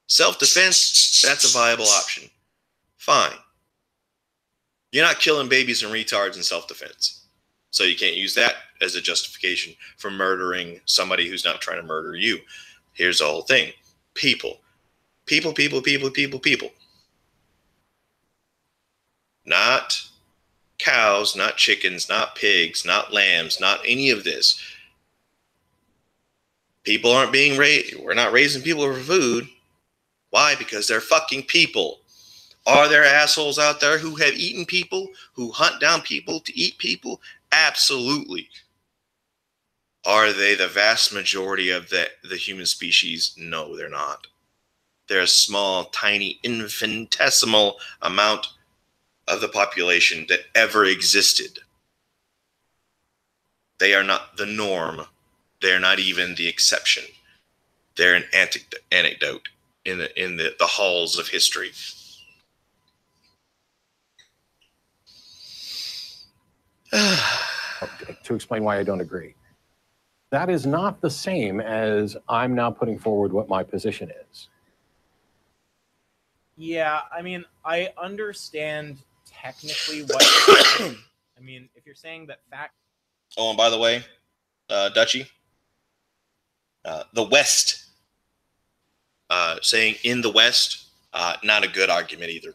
Self-defense, that's a viable option. Fine. You're not killing babies and retards in self-defense. So you can't use that as a justification for murdering somebody who's not trying to murder you. Here's the whole thing. People. People, people, people, people, people. Not cows, not chickens, not pigs, not lambs, not any of this. People aren't being raised. We're not raising people for food. Why? Because they're fucking people. Are there assholes out there who have eaten people, who hunt down people to eat people? Absolutely. Are they the vast majority of the human species? No, they're not. They're a small, tiny, infinitesimal amount of the population that ever existed. They are not the norm. They're not even the exception. They're an anecdote in the halls of history. To explain why I don't agree. That is not the same as I'm now putting forward what my position is. Yeah, I mean, I understand technically what you're saying. I mean, if you're saying that fact. Oh, and by the way, Dutchy, the West, saying in the West, not a good argument either.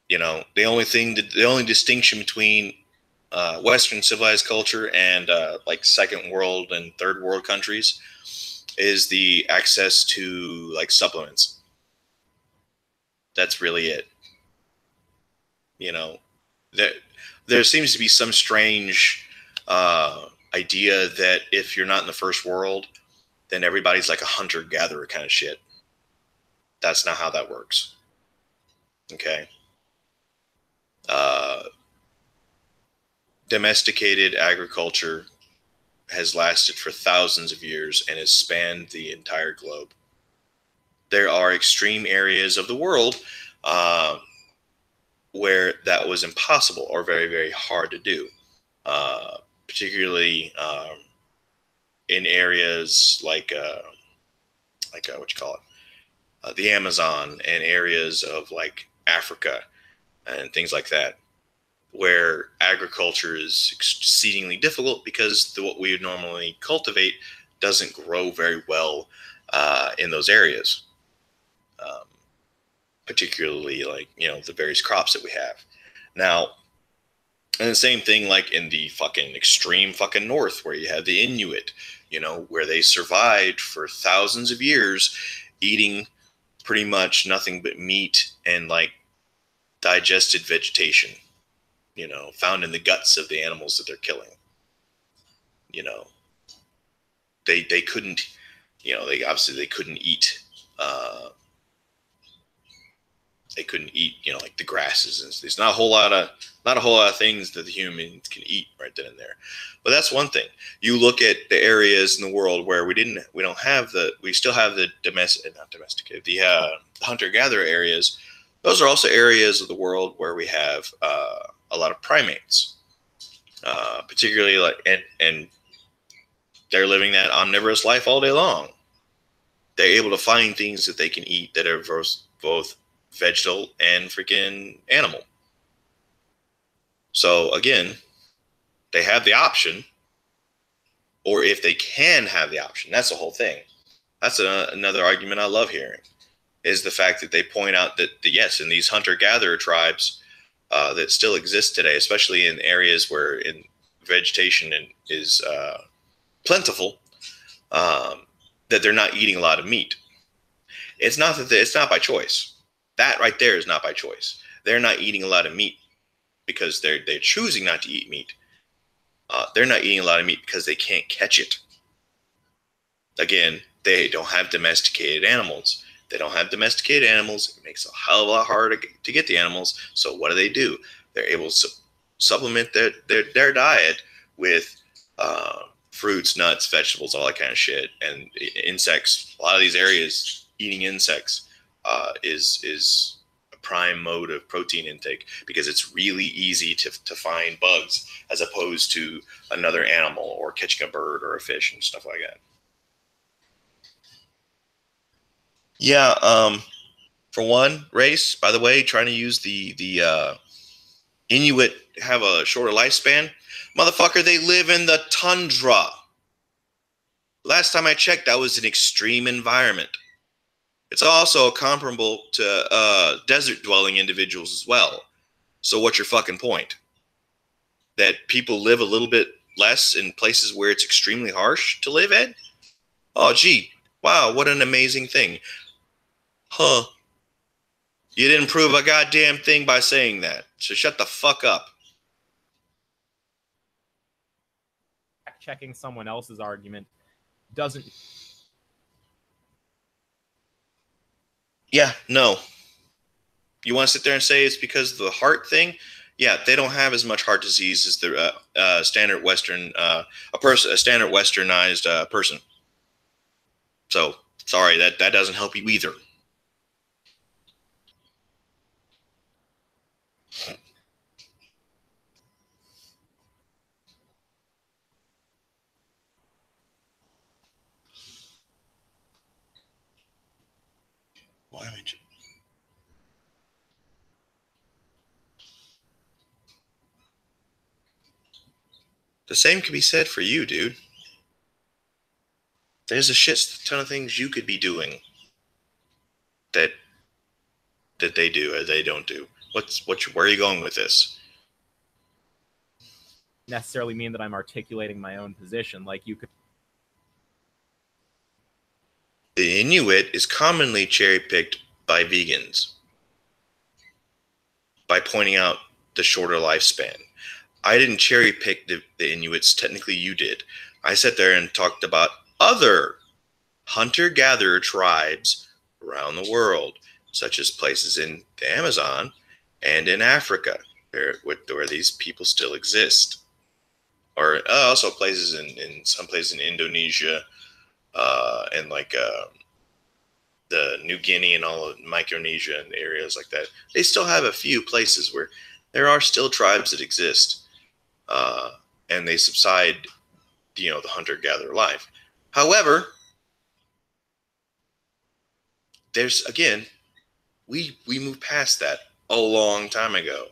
You know, the only distinction between Western civilized culture and like second world and third world countries is the access to like supplements. That's really it. You know, there seems to be some strange idea that if you're not in the first world, then everybody's like a hunter-gatherer kind of shit. That's not how that works. Okay. Domesticated agriculture has lasted for thousands of years and has spanned the entire globe. There are extreme areas of the world where that was impossible or very, very hard to do, particularly in areas like what you call it, the Amazon, and areas of like Africa and things like that, where agriculture is exceedingly difficult because what we would normally cultivate doesn't grow very well in those areas, particularly like, you know, the various crops that we have now. And the same thing like in the fucking extreme fucking north, where you have the Inuit, you know, where they survived for thousands of years eating pretty much nothing but meat and like digested vegetation, you know, found in the guts of the animals that they're killing. You know, they couldn't, you know, they couldn't eat you know, like the grasses, and there's not a whole lot of things that the humans can eat right then and there. But that's one thing. You look at the areas in the world where we still have the hunter-gatherer areas. Those are also areas of the world where we have a lot of primates, particularly like, and they're living that omnivorous life all day long. They're able to find things that they can eat that are both vegetal and freaking animal. So again, they have the option, or if they can have the option, that's the whole thing. That's another argument I love hearing, is the fact that they point out that yes, in these hunter-gatherer tribes that still exist today, especially in areas where in vegetation is plentiful, that they're not eating a lot of meat. It's not by choice. That right there is not by choice. They're not eating a lot of meat because they're choosing not to eat meat. They're not eating a lot of meat because they can't catch it. Again, they don't have domesticated animals. They don't have domesticated animals. It makes it a hell of a lot harder to get the animals. So what do? They're able to supplement their diet with fruits, nuts, vegetables, all that kind of shit, and insects. A lot of these areas eating insects is a prime mode of protein intake, because it's really easy to find bugs as opposed to another animal or catching a bird or a fish and stuff like that. Yeah, for one, race, by the way, trying to use the Inuit have a shorter lifespan. Motherfucker, they live in the tundra. Last time I checked, that was an extreme environment. It's also comparable to desert-dwelling individuals as well. So what's your fucking point? That people live a little bit less in places where it's extremely harsh to live in? Oh, gee. Wow, what an amazing thing. Huh. You didn't prove a goddamn thing by saying that. So shut the fuck up. Checking someone else's argument doesn't. Yeah, no. You want to sit there and say it's because of the heart thing? Yeah, they don't have as much heart disease as the standard Western a standard Westernized person. So sorry, that doesn't help you either. Why am I? The same could be said for you, dude. There's a shit ton of things you could be doing that they do or they don't do. Where are you going with this? Necessarily mean that I'm articulating my own position. Like you could. The Inuit is commonly cherry-picked by vegans by pointing out the shorter lifespan. I didn't cherry-pick the Inuits. Technically, you did. I sat there and talked about other hunter-gatherer tribes around the world, such as places in the Amazon and in Africa, where these people still exist. Or also places in some places in Indonesia and like the New Guinea and all of Micronesia and areas like that. They still have a few places where there are still tribes that exist, and they subside, the hunter-gatherer life. However, there's again, we moved past that a long time ago.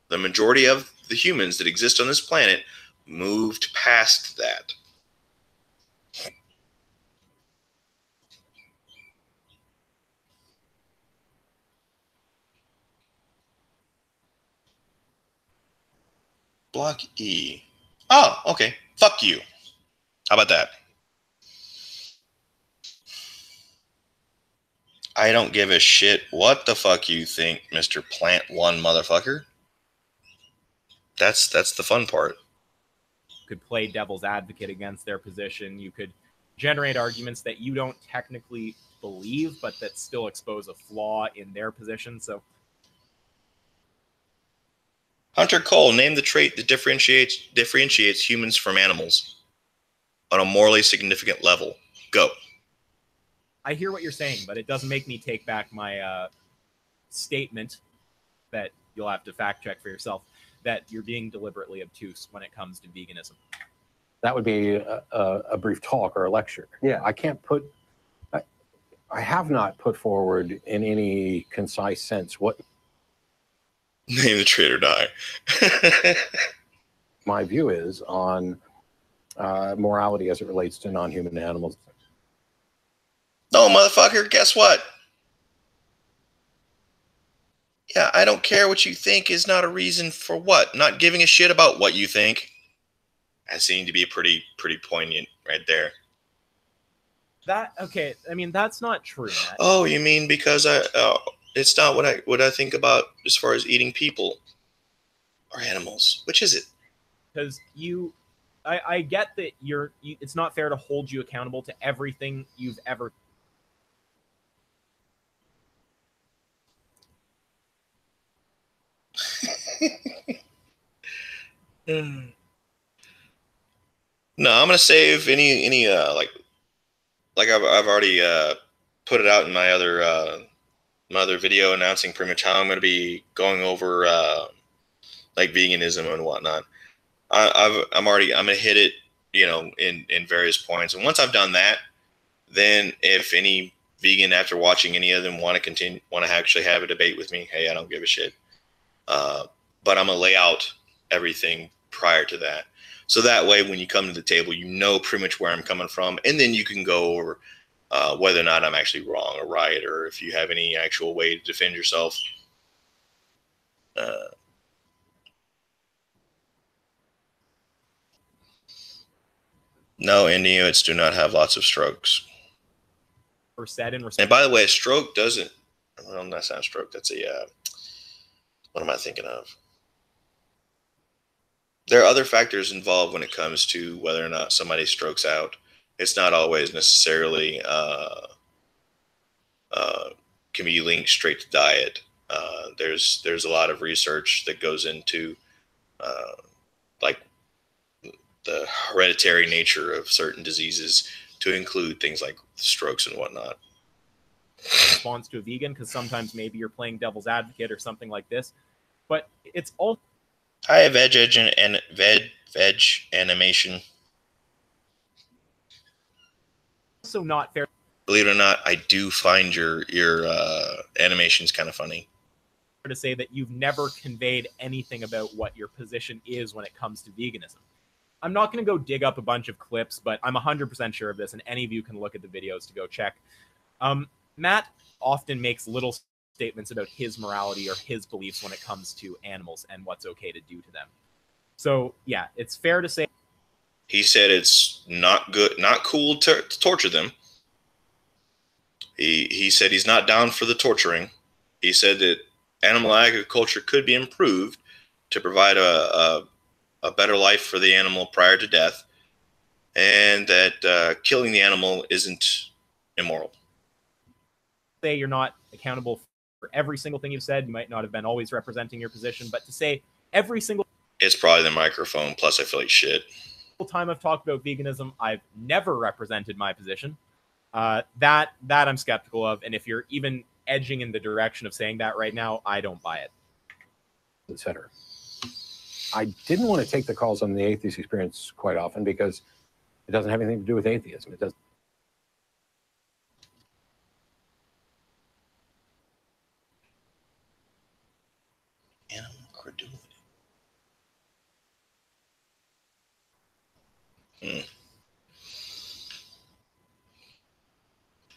The majority of the humans that exist on this planet moved past that. Block E. Oh, okay. Fuck you. How about that? I don't give a shit what the fuck you think, Mr. Plant One motherfucker. That's the fun part. Could play devil's advocate against their position. You could generate arguments that you don't technically believe, but that still expose a flaw in their position. So, Hunter Cole, name the trait that differentiates humans from animals on a morally significant level. Go. I hear what you're saying, but it doesn't make me take back my statement that you'll have to fact check for yourself, that you're being deliberately obtuse when it comes to veganism. That would be a brief talk or a lecture. Yeah. I have not put forward in any concise sense what Name the trait or die. my view is on morality as it relates to non-human animals. No, motherfucker, guess what? Yeah, I don't care what you think is not a reason for what? Not giving a shit about what you think. That seemed to be pretty poignant right there. Okay, I mean, that's not true, Matt. Oh, you mean because it's not what I think about as far as eating people or animals. Which is it? Because I get that it's not fair to hold you accountable to everything you've ever. No, I'm gonna save any like I've already put it out in my other video announcing pretty much how I'm gonna be going over like veganism and whatnot. I'm gonna hit it, in various points, and once I've done that, then if any vegan after watching any of them want to actually have a debate with me, hey, I don't give a shit. But I'm gonna lay out everything prior to that. So that way, when you come to the table, you know pretty much where I'm coming from, and then you can go over whether or not I'm actually wrong or right, or if you have any actual way to defend yourself. No, Inuits do not have lots of strokes. Or said in And by the way, a stroke doesn't. Well, that's not a stroke. That's a. What am I thinking of? There are other factors involved when it comes to whether or not somebody strokes out. It's not always necessarily can be linked straight to diet. There's a lot of research that goes into like the hereditary nature of certain diseases, to include things like strokes and whatnot. Response to a vegan, because sometimes maybe you're playing devil's advocate or something like this, but it's all. I have veg animation. Also not fair. Believe it or not, I do find your animations kind of funny. To say that you've never conveyed anything about what your position is when it comes to veganism. I'm not going to go dig up a bunch of clips, but I'm 100% sure of this, and any of you can look at the videos to go check. Matt often makes little statements about his morality or his beliefs when it comes to animals and what's okay to do to them. So, yeah, it's fair to say. He said it's not good, not cool to torture them. He said he's not down for the torturing. He said that animal agriculture could be improved to provide a better life for the animal prior to death, and that killing the animal isn't immoral. Say you're not accountable for every single thing you've said. You might not have been always representing your position, but to say every single... It's probably the microphone, plus I feel like shit. Time I've talked about veganism, I've never represented my position. That I'm skeptical of, and if you're even edging in the direction of saying that right now, I don't buy it. Etc. I didn't want to take the calls on the atheist experience quite often because it doesn't have anything to do with atheism. It does. Animal credulity.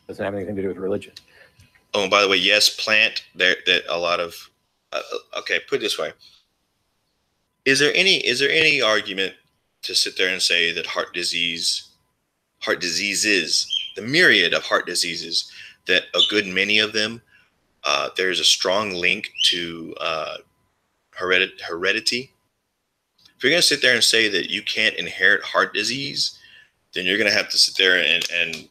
Doesn't have anything to do with religion. Oh, and by the way, yes, plant. That a lot of. Okay, put it this way. Is there any argument to sit there and say that heart diseases, the myriad of heart diseases, that a good many of them, there's a strong link to heredity? If you're going to sit there and say that you can't inherit heart disease, then you're going to have to sit there and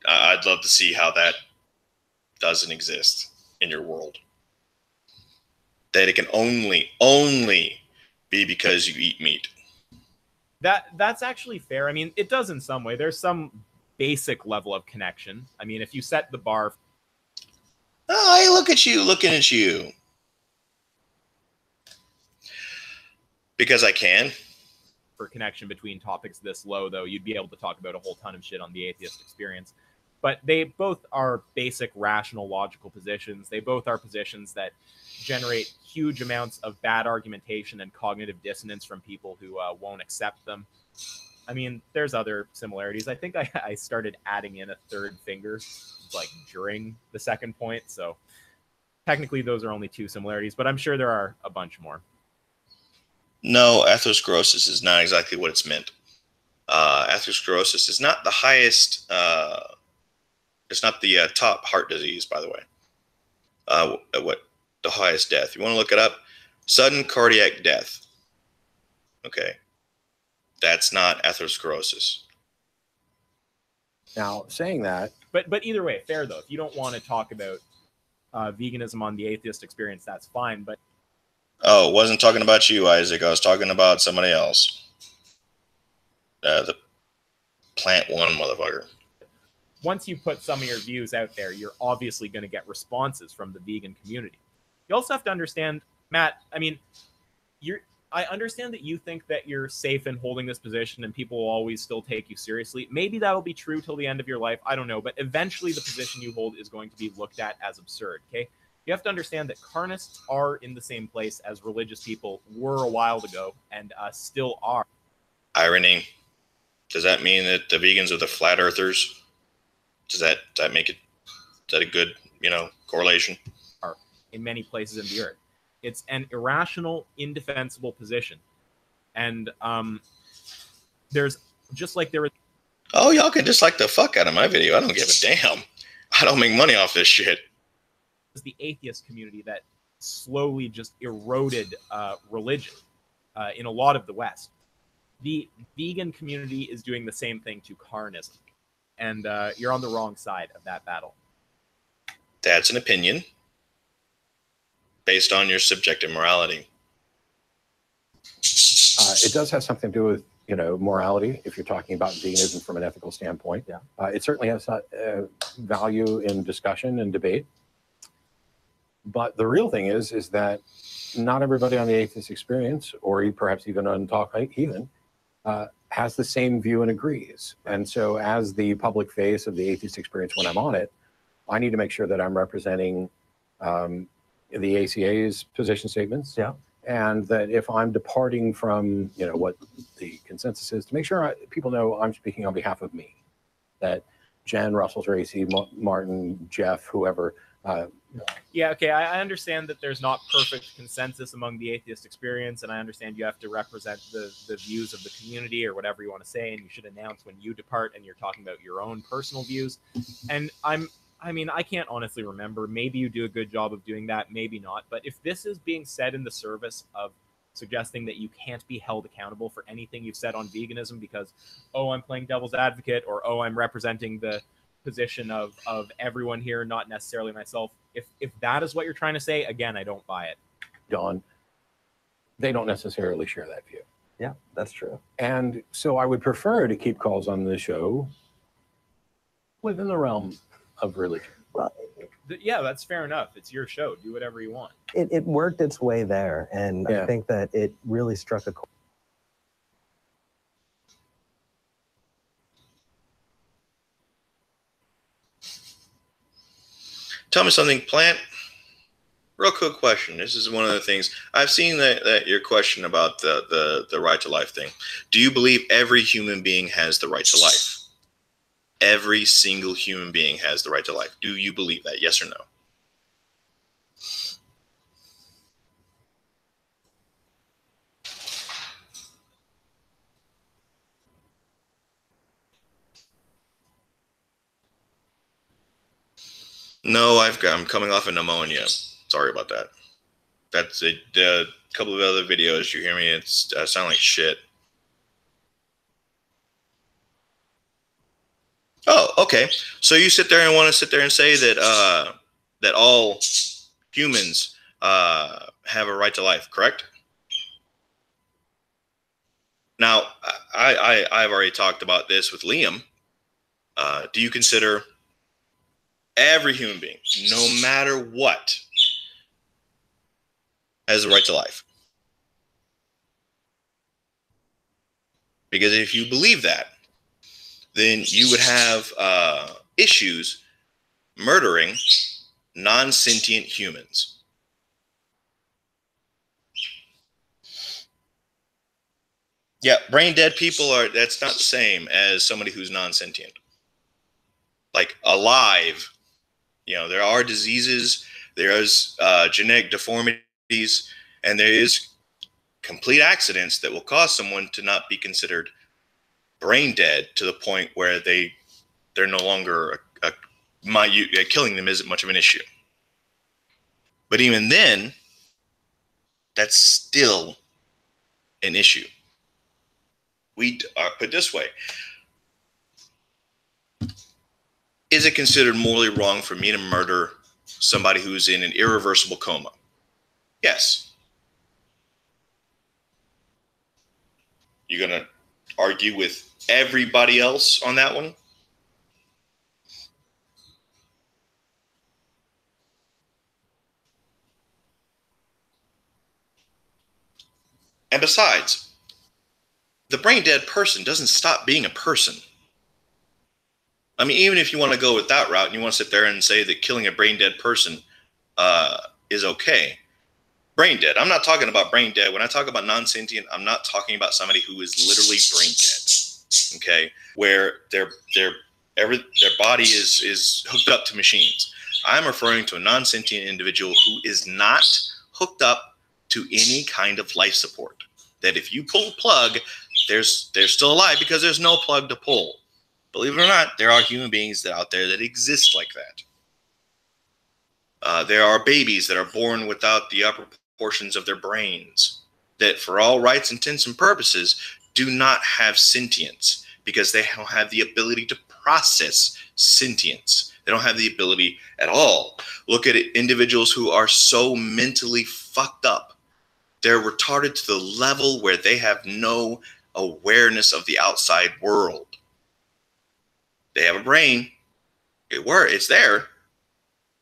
I'd love to see how that doesn't exist in your world. That it can only be because you eat meat. That's actually fair. I mean, it does in some way. There's some basic level of connection. I mean, if you set the bar... Oh, hey, look at you, looking at you. Because I can. For connection between topics this low, though, you'd be able to talk about a whole ton of shit on the atheist experience. But they both are basic, rational, logical positions. They both are positions that generate huge amounts of bad argumentation and cognitive dissonance from people who won't accept them. I mean, there's other similarities. I think I started adding in a third finger, like, during the second point. So technically, those are only two similarities, but I'm sure there are a bunch more. No, atherosclerosis is not exactly what it's meant. Atherosclerosis is not the highest... it's not the top heart disease, by the way. What the highest death? You want to look it up? Sudden cardiac death. Okay, that's not atherosclerosis. Now, saying that, but either way, fair though. If you don't want to talk about veganism on the atheist experience, that's fine. But oh, wasn't talking about you, Isaac. I was talking about somebody else. The plant one motherfucker. Once you put some of your views out there, you're obviously going to get responses from the vegan community. You also have to understand, Matt, I mean, I understand that you think that you're safe in holding this position and people will always still take you seriously. Maybe that'll be true till the end of your life. I don't know. But eventually the position you hold is going to be looked at as absurd, okay? You have to understand that carnists are in the same place as religious people were a while ago and still are. Irony. Does that mean that the vegans are the flat earthers? Does that make it? Is that a good, correlation? In many places in the earth, it's an irrational, indefensible position, and there's just like there was. Oh, y'all can dislike the fuck out of my video. I don't give a damn. I don't make money off this shit. It's the atheist community that slowly just eroded religion in a lot of the West. The vegan community is doing the same thing to carnism. And you're on the wrong side of that battle. That's an opinion based on your subjective morality. It does have something to do with, morality, if you're talking about veganism from an ethical standpoint. Yeah. It certainly has value in discussion and debate. But the real thing is that not everybody on the atheist experience, or perhaps even on Talk Heathen, has the same view and agrees. And so as the public face of the atheist experience when I'm on it, I need to make sure that I'm representing the ACA's position statements. Yeah. And that if I'm departing from, you know, what the consensus is, to make sure people know I'm speaking on behalf of me, that Jen, Russell Tracy, Martin, Jeff, whoever. Yeah, okay, I understand that there's not perfect consensus among the atheist experience, and I understand you have to represent the views of the community or whatever you want to say, and you should announce when you depart and you're talking about your own personal views. And I mean, I can't honestly remember. Maybe you do a good job of doing that, maybe not. But if this is being said in the service of suggesting that you can't be held accountable for anything you've said on veganism because, oh, I'm playing devil's advocate, or, oh, I'm representing the position of everyone here, not necessarily myself. If that is what you're trying to say, again, I don't buy it. Don, they don't necessarily share that view. Yeah, that's true. And so I would prefer to keep calls on the show within the realm of religion. Well, yeah, that's fair enough. It's your show. Do whatever you want. it worked its way there, and Yeah. I think that it really struck a chord. Tell me something, Plant. Real quick question. This is one of the things I've seen that your question about the right to life thing. Do you believe every human being has the right to life? Every single human being has the right to life. Do you believe that? Yes or no? I'm coming off of pneumonia. Sorry about that. That's it. A couple of other videos you hear me. It's I sound like shit. Oh, okay. So you sit there and want to sit there and say that that all humans have a right to life, correct? Now, I've already talked about this with Liam. Do you consider every human being, no matter what, has the right to life? Because if you believe that, then you would have issues murdering non-sentient humans. Yeah, brain dead people that's not the same as somebody who's non-sentient. Like alive, you know, there are diseases, there is genetic deformities, and there is complete accidents that will cause someone to not be considered brain dead to the point where they're no longer killing them isn't much of an issue. But even then, that's still an issue. We put it this way. Is it considered morally wrong for me to murder somebody who's in an irreversible coma? Yes. You're going to argue with everybody else on that one? And besides, the brain dead person doesn't stop being a person. I mean, even if you want to go with that route and you want to sit there and say that killing a brain dead person is okay. Brain dead. I'm not talking about brain dead. When I talk about non-sentient, I'm not talking about somebody who is literally brain dead. Okay, where their body is hooked up to machines. I'm referring to a non-sentient individual who is not hooked up to any kind of life support. That if you pull a plug, they're still alive because there's no plug to pull. Believe it or not, there are human beings out there that exist like that. There are babies that are born without the upper portions of their brains that, for all rights, intents, and purposes, do not have sentience because they don't have the ability to process sentience. They don't have the ability at all. Look at individuals who are so mentally fucked up. They're retarded to the level where they have no awareness of the outside world. They have a brain. It's there,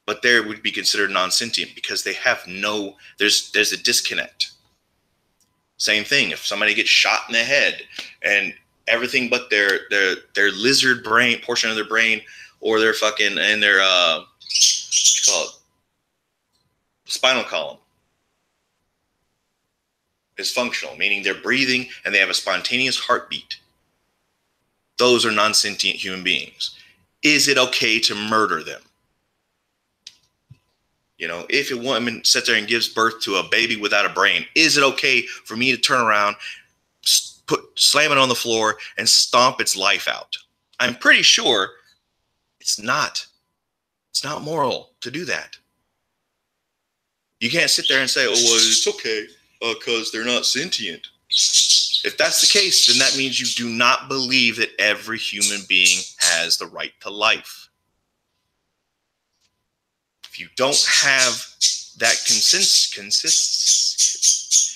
but they would be considered non-sentient because they have no, there's a disconnect. Same thing. If somebody gets shot in the head and everything but their lizard brain portion of their brain, or their fucking and their what's it called, spinal column is functional, meaning they're breathing and they have a spontaneous heartbeat. Those are non-sentient human beings. Is it okay to murder them? You know, if a woman sits there and gives birth to a baby without a brain, is it okay for me to turn around, slam it on the floor, and stomp its life out? I'm pretty sure it's not. It's not moral to do that. You can't sit there and say, oh, well, it's okay because they're not sentient. If that's the case, then that means you do not believe that every human being has the right to life. If you don't have that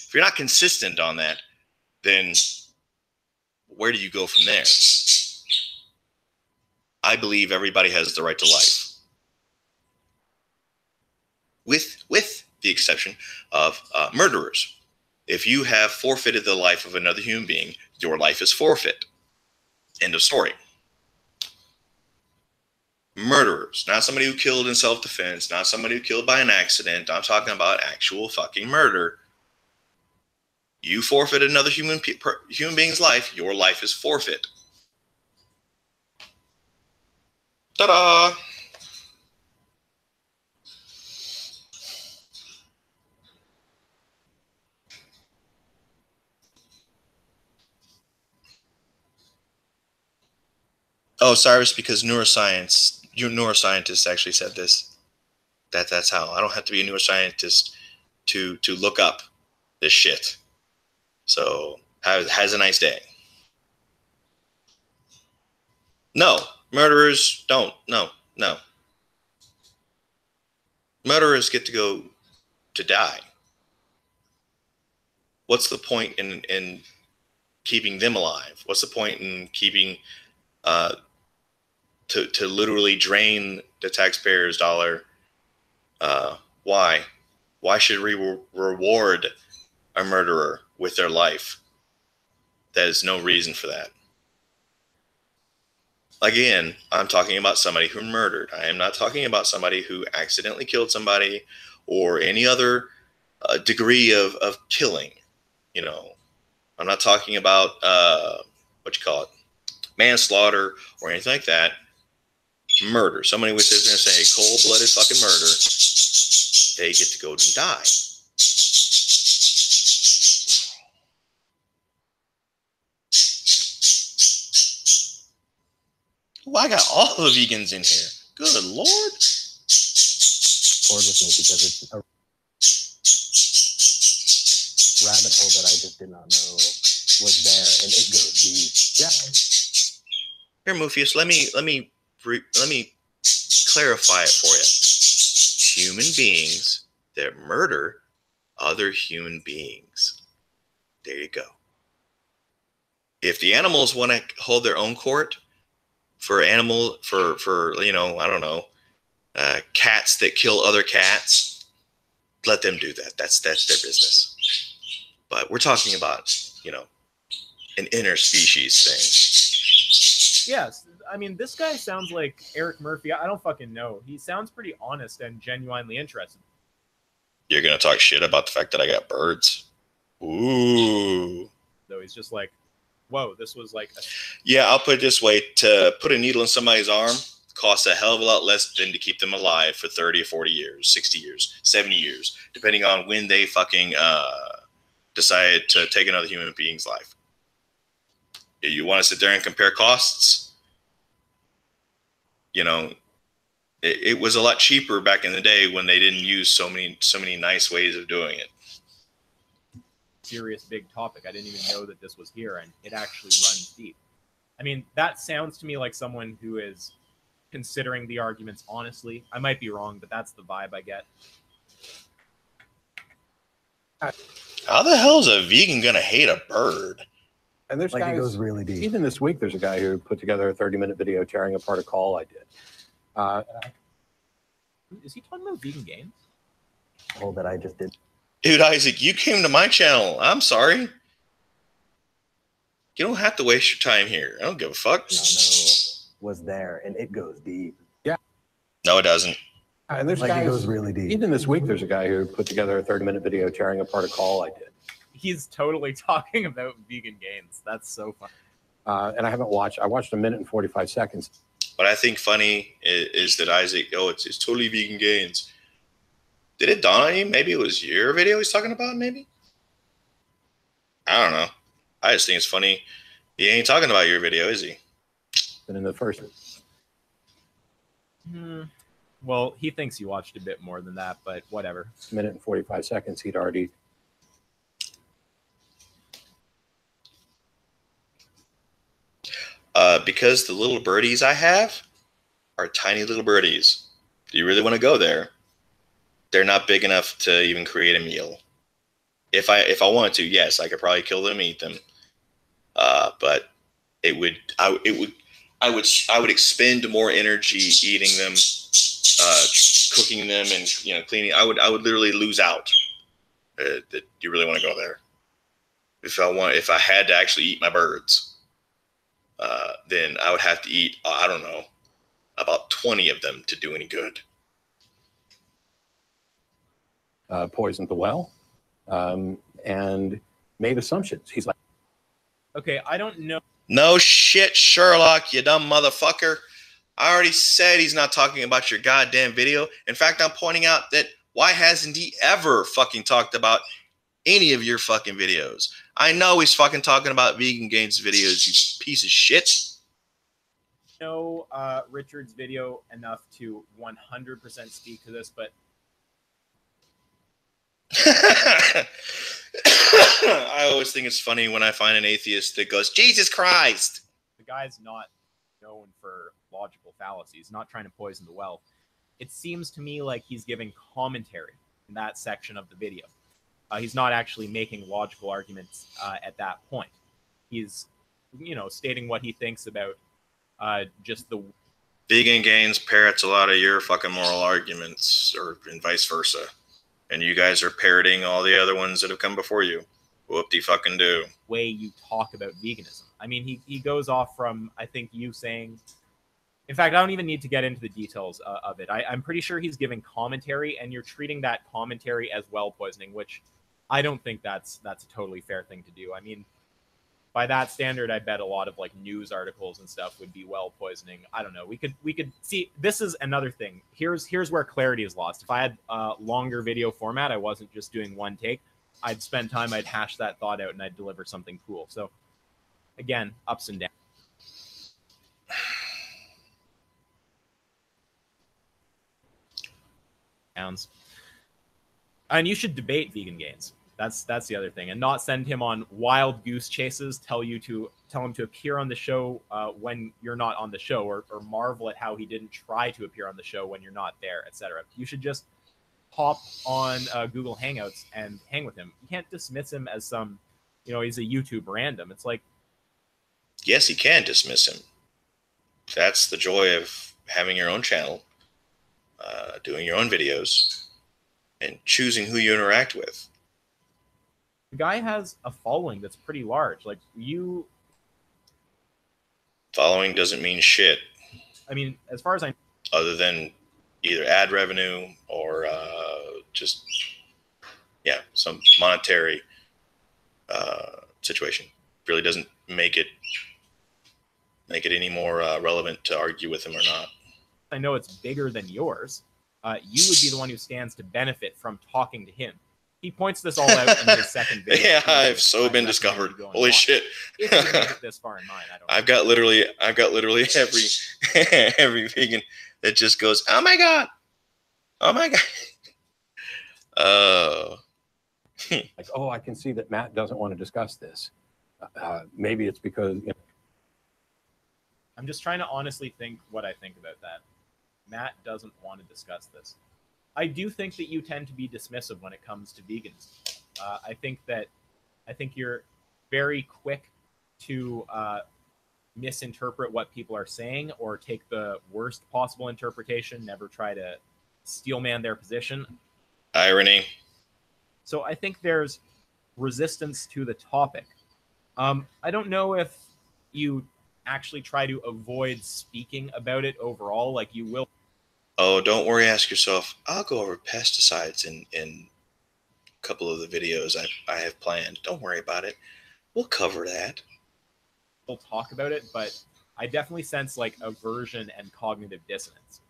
if you're not consistent on that, then where do you go from there? I believe everybody has the right to life, with the exception of murderers. If you have forfeited the life of another human being, your life is forfeit. End of story. Murderers, not somebody who killed in self-defense, not somebody who killed by an accident. I'm talking about actual fucking murder. You forfeit another human being's life, your life is forfeit. Ta-da! Oh, Cyrus, because neuroscientists actually said this. That's how. I don't have to be a neuroscientist to look up this shit. So, has a nice day. No, murderers don't. No. Murderers get to go to die. What's the point in keeping them alive? What's the point in keeping to literally drain the taxpayer's dollar? Why? Why should we reward a murderer with their life? There's no reason for that. Again, I'm talking about somebody who murdered. I am not talking about somebody who accidentally killed somebody or any other degree of killing. You know, I'm not talking about manslaughter or anything like that. Murder. Somebody would sit there and say cold-blooded fucking murder. They get to go and die. Oh, I got all the vegans in here. Good Lord. Cord with me because it's a rabbit hole that I just did not know was there, and it goes deep. Yeah. Here, Mufius, let me clarify it for you. Human beings that murder other human beings. There you go. If the animals want to hold their own court for I don't know, cats that kill other cats, let them do that. That's their business. But we're talking about, an interspecies thing. Yes, I mean, this guy sounds like Eric Murphy. I don't fucking know. He sounds pretty honest and genuinely interested. You're going to talk shit about the fact that I got birds? Ooh. Though he's just like, whoa, this was like... Yeah, I'll put it this way. To put a needle in somebody's arm costs a hell of a lot less than to keep them alive for 30 or 40 years, 60 years, 70 years, depending on when they fucking decide to take another human being's life. You want to sit there and compare costs? It was a lot cheaper back in the day when they didn't use so many nice ways of doing it. Serious big topic. I didn't even know that this was here, and it actually runs deep. I mean, that sounds to me like someone who is considering the arguments honestly. I might be wrong, but that's the vibe I get. How the hell is a vegan gonna hate a bird? And there's guys, it goes really deep. Even this week, there's a guy who put together a 30-minute video tearing apart a call I did. Is he talking about vegan games? Oh, that I just did. Dude, Isaac, you came to my channel. I'm sorry. You don't have to waste your time here. I don't give a fuck. Was there, and it goes deep. No, it doesn't. And there's Like, guys, it goes really deep. even this week, there's a guy who put together a 30-minute video tearing apart a call I did. He's totally talking about vegan gains. That's so fun. And I haven't watched. I watched 1 minute and 45 seconds. What I think funny is that Isaac, it's totally vegan gains. Did it dawn on you? Maybe it was your video he's talking about, maybe? I don't know. I just think it's funny. He ain't talking about your video, is he? And in the first. Well, he thinks you watched a bit more than that, but whatever. 1 minute and 45 seconds, he'd already. Because the little birdies I have are tiny little birdies. Do you really want to go there? They're not big enough to even create a meal. If I wanted to, yes, I could probably kill them and eat them. But I would expend more energy eating them, cooking them, and cleaning. I would literally lose out. That you really want to go there? If I had to actually eat my birds, then I would have to eat, I don't know, about 20 of them to do any good. Poisoned the well, and made assumptions. He's like, Okay, I don't know. No shit, Sherlock, you dumb motherfucker. I already said he's not talking about your goddamn video. In fact, I'm pointing out that why hasn't he ever fucking talked about any of your fucking videos? I know he's fucking talking about Vegan Gains videos, you piece of shit. Know Richard's video enough to 100% speak to this, but I always think it's funny when I find an atheist that goes, Jesus Christ. the guy's not known for logical fallacies, not trying to poison the well. It seems to me like he's giving commentary in that section of the video. He's not actually making logical arguments at that point. He's, stating what he thinks about just the... Vegan Gains parrots a lot of your fucking moral arguments, and vice versa. And you guys are parroting all the other ones that have come before you. Whoop-de-fucking-do. way you talk about veganism. I mean, he goes off from, I think, you saying... In fact, I don't even need to get into the details of it. I'm pretty sure he's giving commentary, and you're treating that commentary as well poisoning, which I don't think that's a totally fair thing to do. I mean, by that standard, I bet a lot of like news articles and stuff would be well poisoning. I don't know. We could see. This is another thing. Here's where clarity is lost. If I had a longer video format, I wasn't just doing one take. I'd spend time. I'd hash that thought out, and I'd deliver something cool. So, again, ups and downs. And you should debate Vegan Gains. That's the other thing, and not send him on wild goose chases. Tell him to appear on the show when you're not on the show, or marvel at how he didn't try to appear on the show when you're not there, etc. You should just hop on Google Hangouts and hang with him. You can't dismiss him as some, he's a YouTube random. It's like, yes, you can dismiss him. That's the joy of having your own channel, doing your own videos, and choosing who you interact with. the guy has a following that's pretty large. Like, you... Following doesn't mean shit. I mean, as far as I... Other than either ad revenue or just, some monetary situation. Really doesn't make it any more relevant to argue with him or not. I know it's bigger than yours. You would be the one who stands to benefit from talking to him. He points this all out in his second video. Yeah, I've so been discovered. Holy shit! If you make it this far in mine, I don't know. I've got literally every vegan that just goes, oh my god, like, oh, I can see that Matt doesn't want to discuss this. Maybe it's because I'm just trying to honestly think what I think about that. Matt doesn't want to discuss this. I do think that you tend to be dismissive when it comes to vegans. I think you're very quick to misinterpret what people are saying or take the worst possible interpretation, never try to steelman their position. Irony. So I think there's resistance to the topic. I don't know if you actually try to avoid speaking about it overall. Like you will. Oh, don't worry. Ask yourself. I'll go over pesticides in a couple of the videos I have planned. Don't worry about it. We'll cover that. We'll talk about it, but I definitely sense like aversion and cognitive dissonance.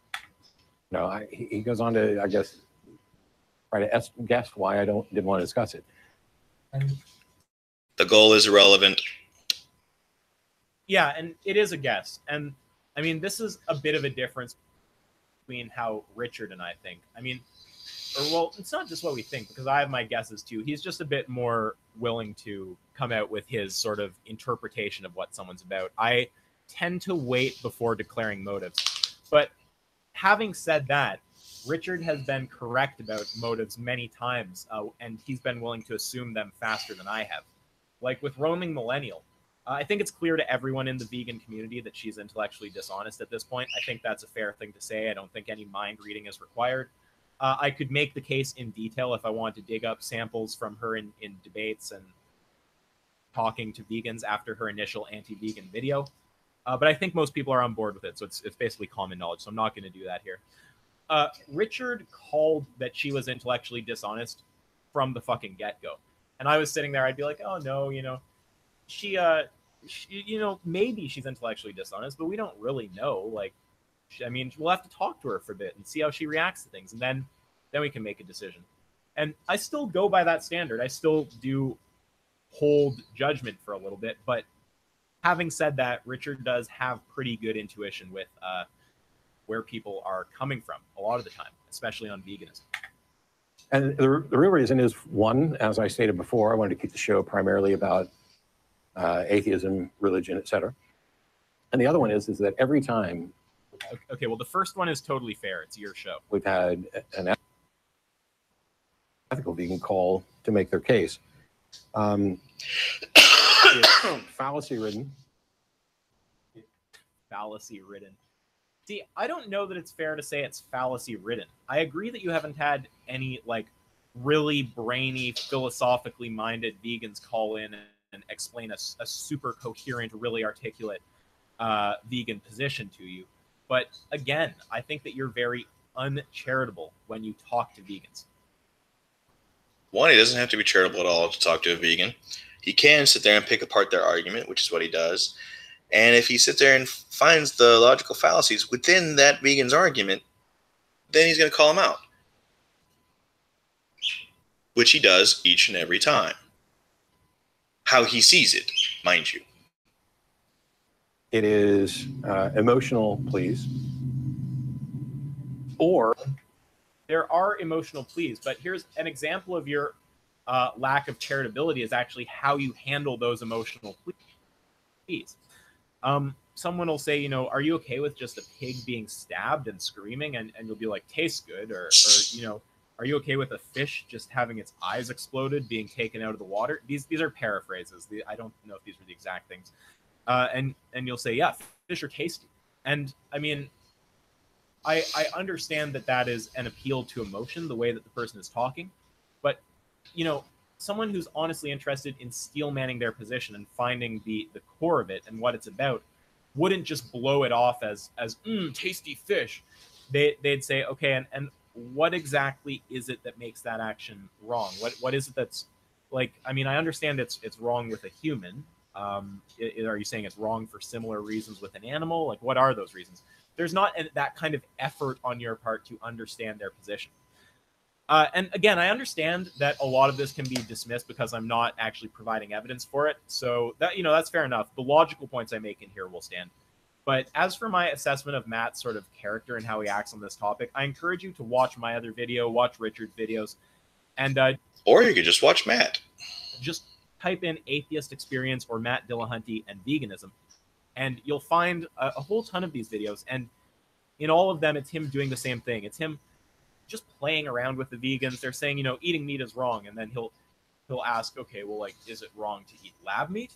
No, he goes on to, I guess, try to guess why I didn't want to discuss it. The goal is irrelevant. Yeah, and it is a guess. And I mean, this is a bit of a difference between how Richard and I think. I mean, or well, it's not just what we think, because I have my guesses too. He's just a bit more willing to come out with his sort of interpretation of what someone's about. I tend to wait before declaring motives. But having said that, Richard has been correct about motives many times, and he's been willing to assume them faster than I have. Like with Roaming Millennial, I think it's clear to everyone in the vegan community that she's intellectually dishonest at this point. I think that's a fair thing to say. I don't think any mind reading is required. I could make the case in detail if I wanted to dig up samples from her in debates and talking to vegans after her initial anti-vegan video. But I think most people are on board with it, so it's basically common knowledge, so I'm not going to do that here. Richard called that she was intellectually dishonest from the fucking get-go. And I was sitting there, I'd be like, oh no, she maybe she's intellectually dishonest, but we don't really know. Like, I mean, we'll have to talk to her for a bit and see how she reacts to things, and then we can make a decision. And I still go by that standard. I still do hold judgment for a little bit, but having said that, Richard does have pretty good intuition with where people are coming from a lot of the time, especially on veganism. And the real reason is, one, as I stated before, I wanted to keep the show primarily about atheism, religion, etc. And the other one is that every time... Okay, well, the first one is totally fair. It's your show. We've had an ethical vegan call to make their case. It's fallacy-ridden. Fallacy-ridden. See, I don't know that it's fair to say it's fallacy-ridden. I agree that you haven't had any, like, really brainy, philosophically minded vegans call in and explain a super coherent, really articulate vegan position to you. But again, I think that you're very uncharitable when you talk to vegans. One, he doesn't have to be charitable at all to talk to a vegan. He can sit there and pick apart their argument, which is what he does. And if he sits there and finds the logical fallacies within that vegan's argument, then he's going to call them out. Which he does each and every time. How he sees it, mind you. It is emotional pleas. Or... There are emotional pleas, but here's an example of your lack of charitability is actually how you handle those emotional pleas. Someone will say, are you okay with just a pig being stabbed and screaming? And you'll be like, tastes good. Or are you okay with a fish just having its eyes exploded, being taken out of the water? These are paraphrases. I don't know if these are the exact things. And you'll say, yeah, fish are tasty. And I mean, I understand that is an appeal to emotion, the way that the person is talking. But, someone who's honestly interested in steel manning their position and finding the core of it and what it's about wouldn't just blow it off as tasty fish. They'd say, okay, and what exactly is it that makes that action wrong? What is it that's like? I mean, I understand it's wrong with a human. Are you saying it's wrong for similar reasons with an animal? Like, what are those reasons? There's not that kind of effort on your part to understand their position. And again, I understand that a lot of this can be dismissed because I'm not actually providing evidence for it. So that, that's fair enough. The logical points I make in here will stand. But as for my assessment of Matt's sort of character and how he acts on this topic, I encourage you to watch my other video, watch Richard's videos, and or you could just watch Matt. Just type in atheist experience or Matt Dillahunty and veganism, and you'll find a whole ton of these videos. And in all of them, it's him doing the same thing. It's him just playing around with the vegans. They're saying, eating meat is wrong. And then he'll ask, okay, well, like, is it wrong to eat lab meat?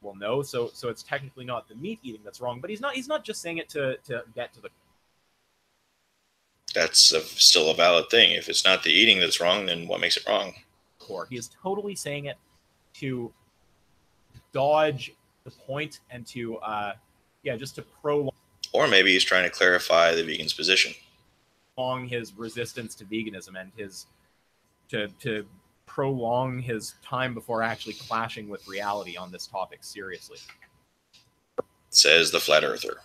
Well, no. So it's technically not the meat eating that's wrong, but he's not just saying it to get to the... That's still a valid thing. If it's not the eating that's wrong, then what makes it wrong? Core. He is totally saying it to dodge the point and to just to prolong Or maybe he's trying to clarify the vegan's position. his resistance to veganism and his to prolong his time before actually clashing with reality on this topic seriously. Says the flat earther.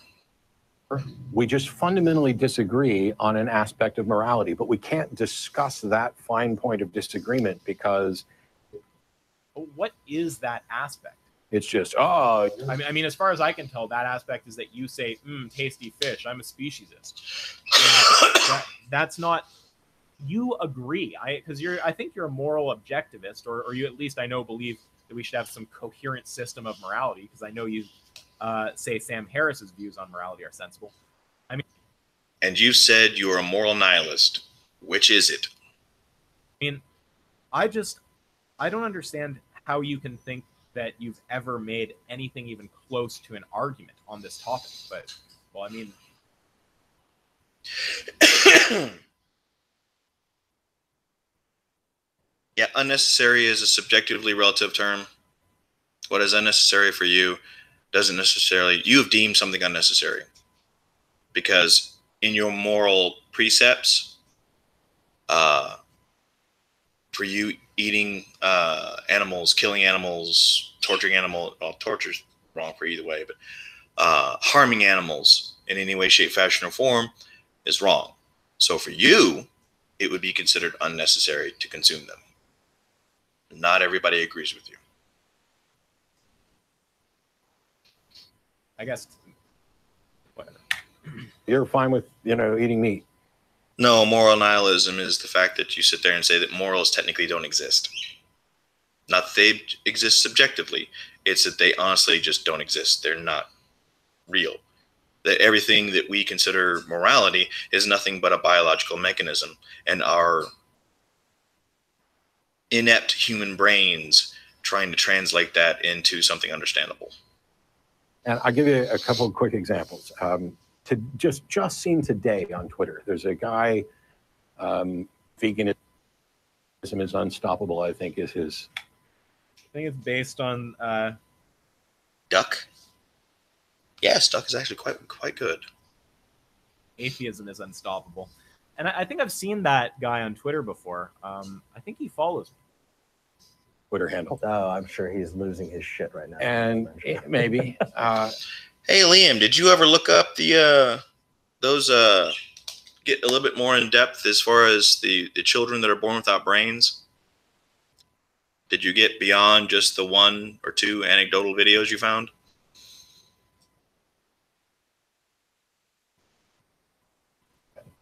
We just fundamentally disagree on an aspect of morality, but we can't discuss that fine point of disagreement because what is that aspect? it's just, I mean, as far as I can tell, that aspect is that you say, tasty fish, I'm a speciesist. That's not, you agree. I think you're a moral objectivist, or you at least, I know, believe that we should have some coherent system of morality, because I know you say Sam Harris's views on morality are sensible. I mean, and you said you are a moral nihilist. Which is it? I mean, I don't understand how you can think that you've ever made anything even close to an argument on this topic. But, well, I mean, yeah, unnecessary is a subjectively relative term. What is unnecessary for you doesn't necessarily, you have deemed something unnecessary because in your moral precepts, for you eating animals, killing animals, torturing animals, well, torture's wrong for either way, but harming animals in any way, shape, fashion, or form is wrong. So for you, it would be considered unnecessary to consume them. Not everybody agrees with you. I guess, whatever. you're fine with, eating meat. No, moral nihilism is the fact that you sit there and say that morals technically don't exist. Not that they exist subjectively. It's that they honestly just don't exist. They're not real. That everything that we consider morality is nothing but a biological mechanism. And our inept human brains trying to translate that into something understandable. And I'll give you a couple of quick examples. To just seen today on Twitter, there's a guy, veganism is unstoppable, I think is his. I think it's based on Duck? Yes, Duck is actually quite good. atheism is unstoppable. And I think I've seen that guy on Twitter before. I think he follows me. Twitter handle. Oh, I'm sure he's losing his shit right now. And maybe. Hey, Liam, did you ever look up those get a little bit more in depth as far as the children that are born without brains? Did you get beyond just the one or two anecdotal videos you found?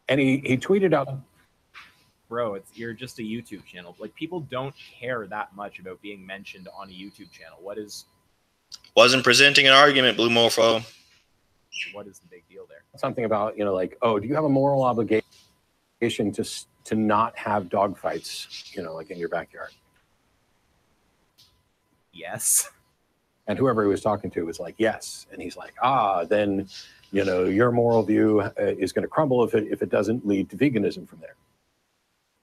And he tweeted out, Bro, you're just a YouTube channel. Like, people don't care that much about being mentioned on a YouTube channel. Wasn't presenting an argument, Blue Morpho. What is the big deal there? something about, like, oh, do you have a moral obligation to not have dogfights, like in your backyard? Yes. And whoever he was talking to was like, yes. And he's like, then, your moral view is going to crumble if it doesn't lead to veganism from there.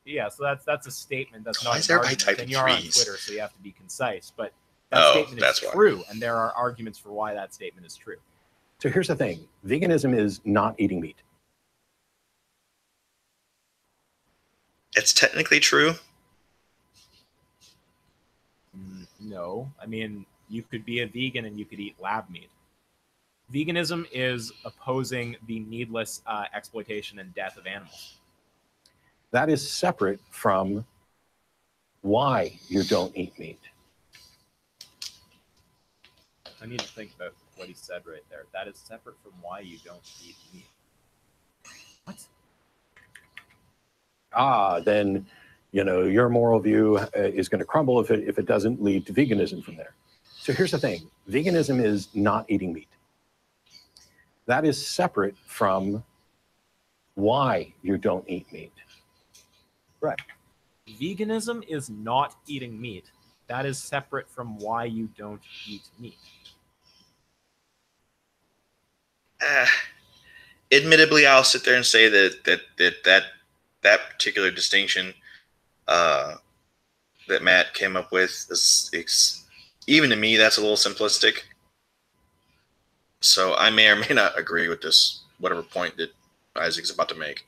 Yeah, so that's a statement. That's Why not is an everybody argument. typing And you're on threes? Twitter, so you have to be concise. But that statement that's is why. true, and there are arguments for why that statement is true. So here's the thing. Veganism is not eating meat. It's technically true. No. I mean, you could be a vegan and you could eat lab meat. Veganism is opposing the needless exploitation and death of animals. That is separate from why you don't eat meat. I need to think about what he said right there. That is separate from why you don't eat meat. What? Then, your moral view is going to crumble if it doesn't lead to veganism from there. So here's the thing. Veganism is not eating meat. That is separate from why you don't eat meat. Right. Veganism is not eating meat. That is separate from why you don't eat meat. Admittedly, I'll sit there and say that particular distinction that Matt came up with is even to me, that's a little simplistic. So I may or may not agree with this, whatever point that Isaac's about to make.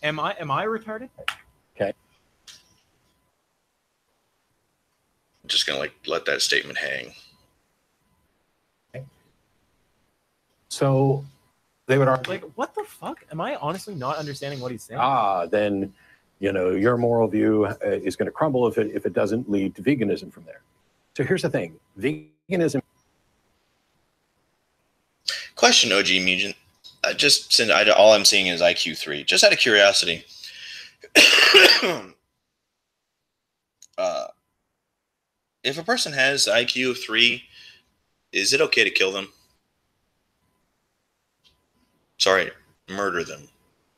Am I retarded? Okay. I'm just gonna like let that statement hang. So they would argue, Like, what the fuck? Am I honestly not understanding what he's saying? then, you know, your moral view is going to crumble if it doesn't lead to veganism from there. So here's the thing: veganism. Question, OG Mugen. Just since all I'm seeing is IQ 3. Just out of curiosity, if a person has IQ of 3, is it okay to kill them? Sorry, murder them.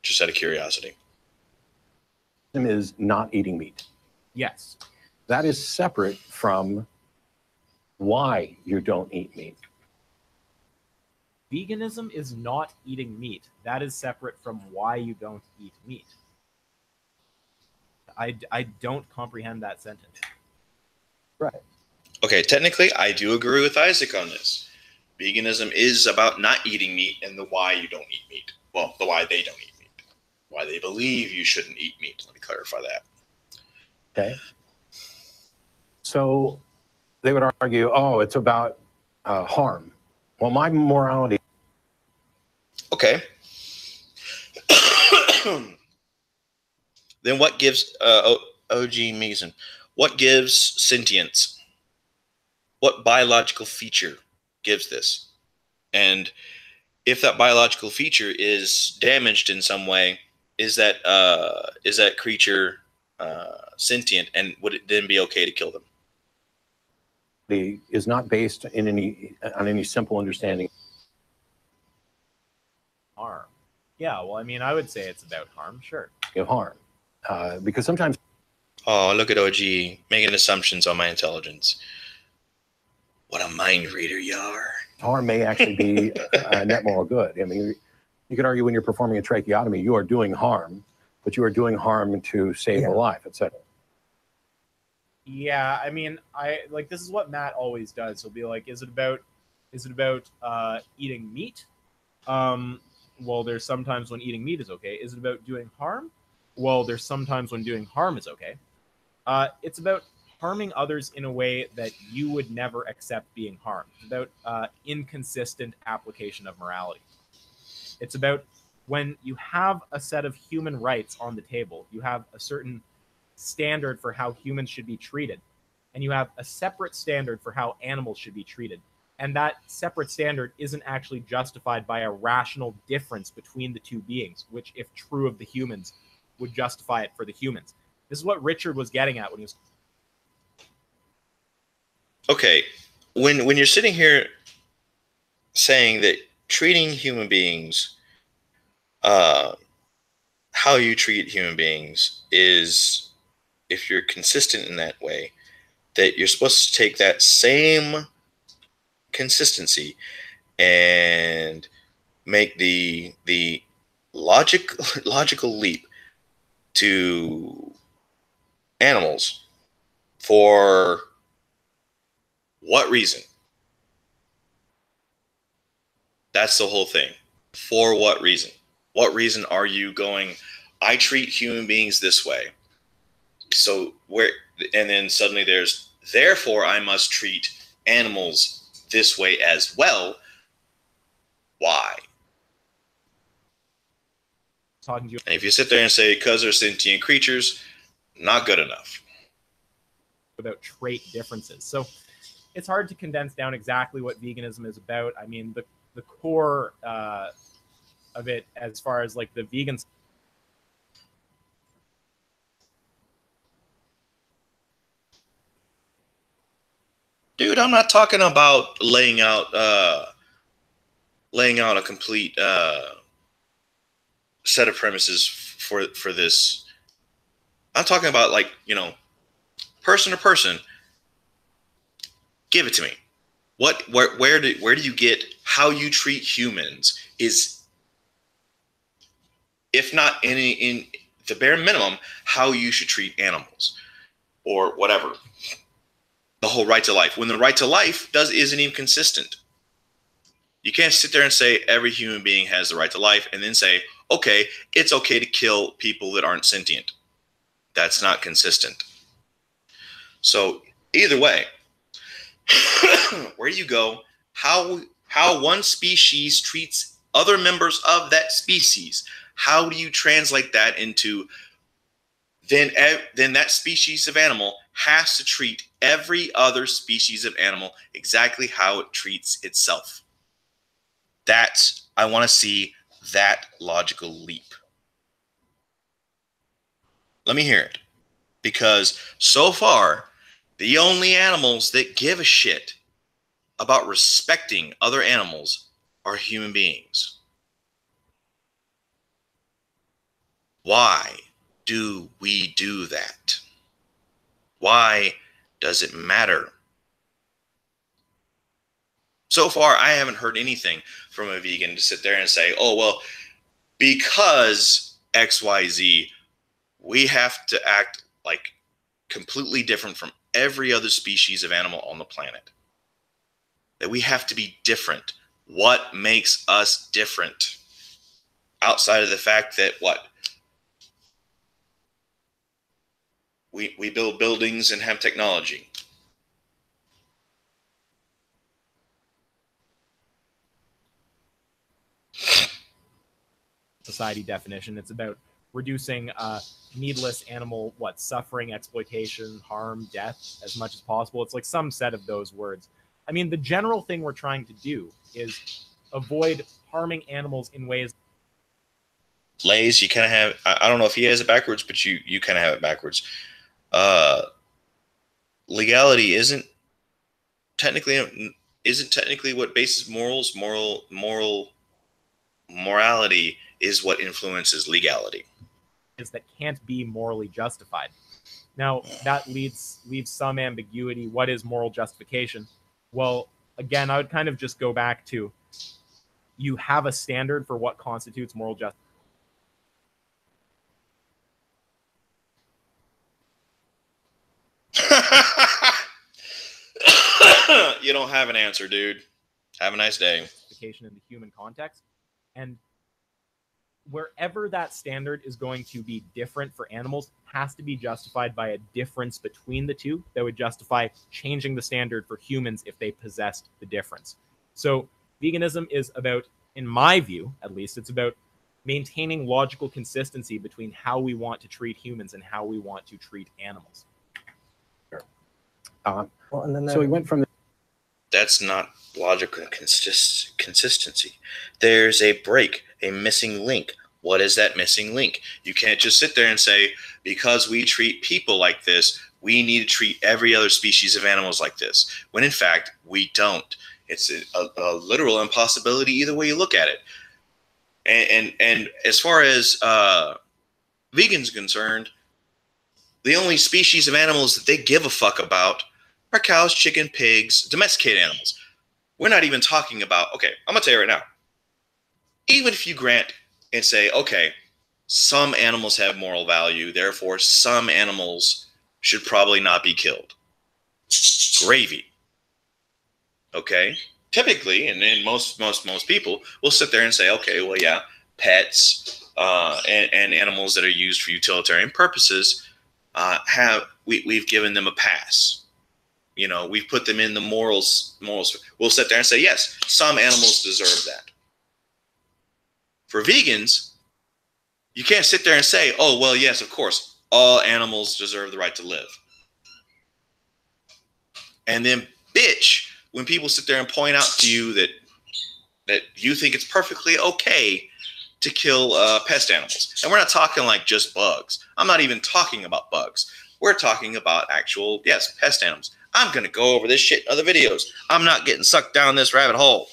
Just out of curiosity. Is not eating meat. Yes. That is separate from why you don't eat meat. Veganism is not eating meat. That is separate from why you don't eat meat. I don't comprehend that sentence. Right. Okay, technically, I do agree with Isaac on this. Veganism is about not eating meat and the why you don't eat meat. Well, the why they don't eat meat. Why they believe you shouldn't eat meat. Let me clarify that. Okay. So they would argue, oh, it's about harm. Well, my morality. Okay. Then what gives OG Meeson? What gives sentience? What biological feature gives this? And if that biological feature is damaged in some way, is that creature sentient, and would it then be okay to kill them? Is not based on any simple understanding. Harm. Yeah, well, I mean, I would say it's about harm, sure. Of harm, because sometimes. Oh, look at OG making assumptions on my intelligence. What a mind reader you are. Harm may actually be a net moral good. I mean, you could argue when you're performing a tracheotomy, you are doing harm, but you are doing harm to save a life, etc. Yeah, I mean, this is what Matt always does. He'll be like, is it about eating meat? Well, there's sometimes when eating meat is okay. Is it about doing harm? Well, there's sometimes when doing harm is okay. It's about harming others in a way that you would never accept being harmed. It's about inconsistent application of morality. It's about when you have a set of human rights on the table, you have a certain standard for how humans should be treated, and you have a separate standard for how animals should be treated. And that separate standard isn't actually justified by a rational difference between the two beings, which, if true of the humans, would justify it for the humans. This is what Richard was getting at when he was. Okay, when you're sitting here saying that treating human beings, how you treat human beings is, if you're consistent in that way, that you're supposed to take that same consistency and make the logical leap to animals. For what reason? That's the whole thing. For what reason? What reason are you going, I treat human beings this way, so and then suddenly there's, therefore I must treat animals this way as well. Why? Talking to you. And if you sit there and say, because they're sentient creatures, not good enough. About trait differences. So it's hard to condense down exactly what veganism is about. I mean, the core of it, as far as like the vegans. Dude, I'm not talking about laying out a complete set of premises for this. I'm talking about, like, person to person. Give it to me. Where do you get how you treat humans is, if not in the bare minimum, how you should treat animals or whatever. the whole right to life, when the right to life isn't even consistent. You can't sit there and say every human being has the right to life and then say, okay, it's okay to kill people that aren't sentient. That's not consistent. So either way, where you go, how one species treats other members of that species, how do you translate that into then that species of animal has to treat every other species of animal exactly how it treats itself. I want to see that logical leap. Let me hear it. Because so far, the only animals that give a shit about respecting other animals are human beings. Why do we do that? Why does it matter? So far, I haven't heard anything from a vegan to sit there and say, oh, well, because XYZ, we have to act like completely different from every other species of animal on the planet. That we have to be different. What makes us different? Outside of the fact that what? We build buildings and have technology. Society definition. It's about reducing needless animal suffering, exploitation, harm, death as much as possible. It's like some set of those words. I mean, the general thing we're trying to do is avoid harming animals in ways. Lays, you kind of have. I don't know if he has it backwards, but you kind of have it backwards. Legality isn't technically what bases morals. Morality is what influences legality. That can't be morally justified. Now, that leaves some ambiguity. What is moral justification? Well, again, I would kind of just go back to, you have a standard for what constitutes moral justice. You don't have an answer, dude. Have a nice day. Justification in the human context. And wherever that standard is going to be different for animals has to be justified by a difference between the two that would justify changing the standard for humans if they possessed the difference. So veganism is about, in my view, at least, it's about maintaining logical consistency between how we want to treat humans and how we want to treat animals. Well, and then so we went from. That's not logical consistency. There's a break, a missing link. What is that missing link? You can't just sit there and say, because we treat people like this, we need to treat every other species of animals like this. When in fact, we don't. It's a literal impossibility either way you look at it. And as far as vegans are concerned, the only species of animals that they give a fuck about are cows, chicken, pigs, domesticated animals. We're not even talking about, okay, I'm going to tell you right now, even if you grant and say, okay, some animals have moral value, therefore some animals should probably not be killed. Gravy. Okay? Typically, and then most people will sit there and say, okay, well, yeah, pets and animals that are used for utilitarian purposes we've given them a pass. You know, we've put them in the morals. We'll sit there and say, yes, some animals deserve that. For vegans, you can't sit there and say, oh, well, yes, of course, all animals deserve the right to live. And then bitch when people sit there and point out to you that you think it's perfectly okay to kill pest animals. And we're not talking like just bugs. I'm not even talking about bugs. We're talking about actual, yes, pest animals. I'm going to go over this shit in other videos. I'm not getting sucked down this rabbit hole.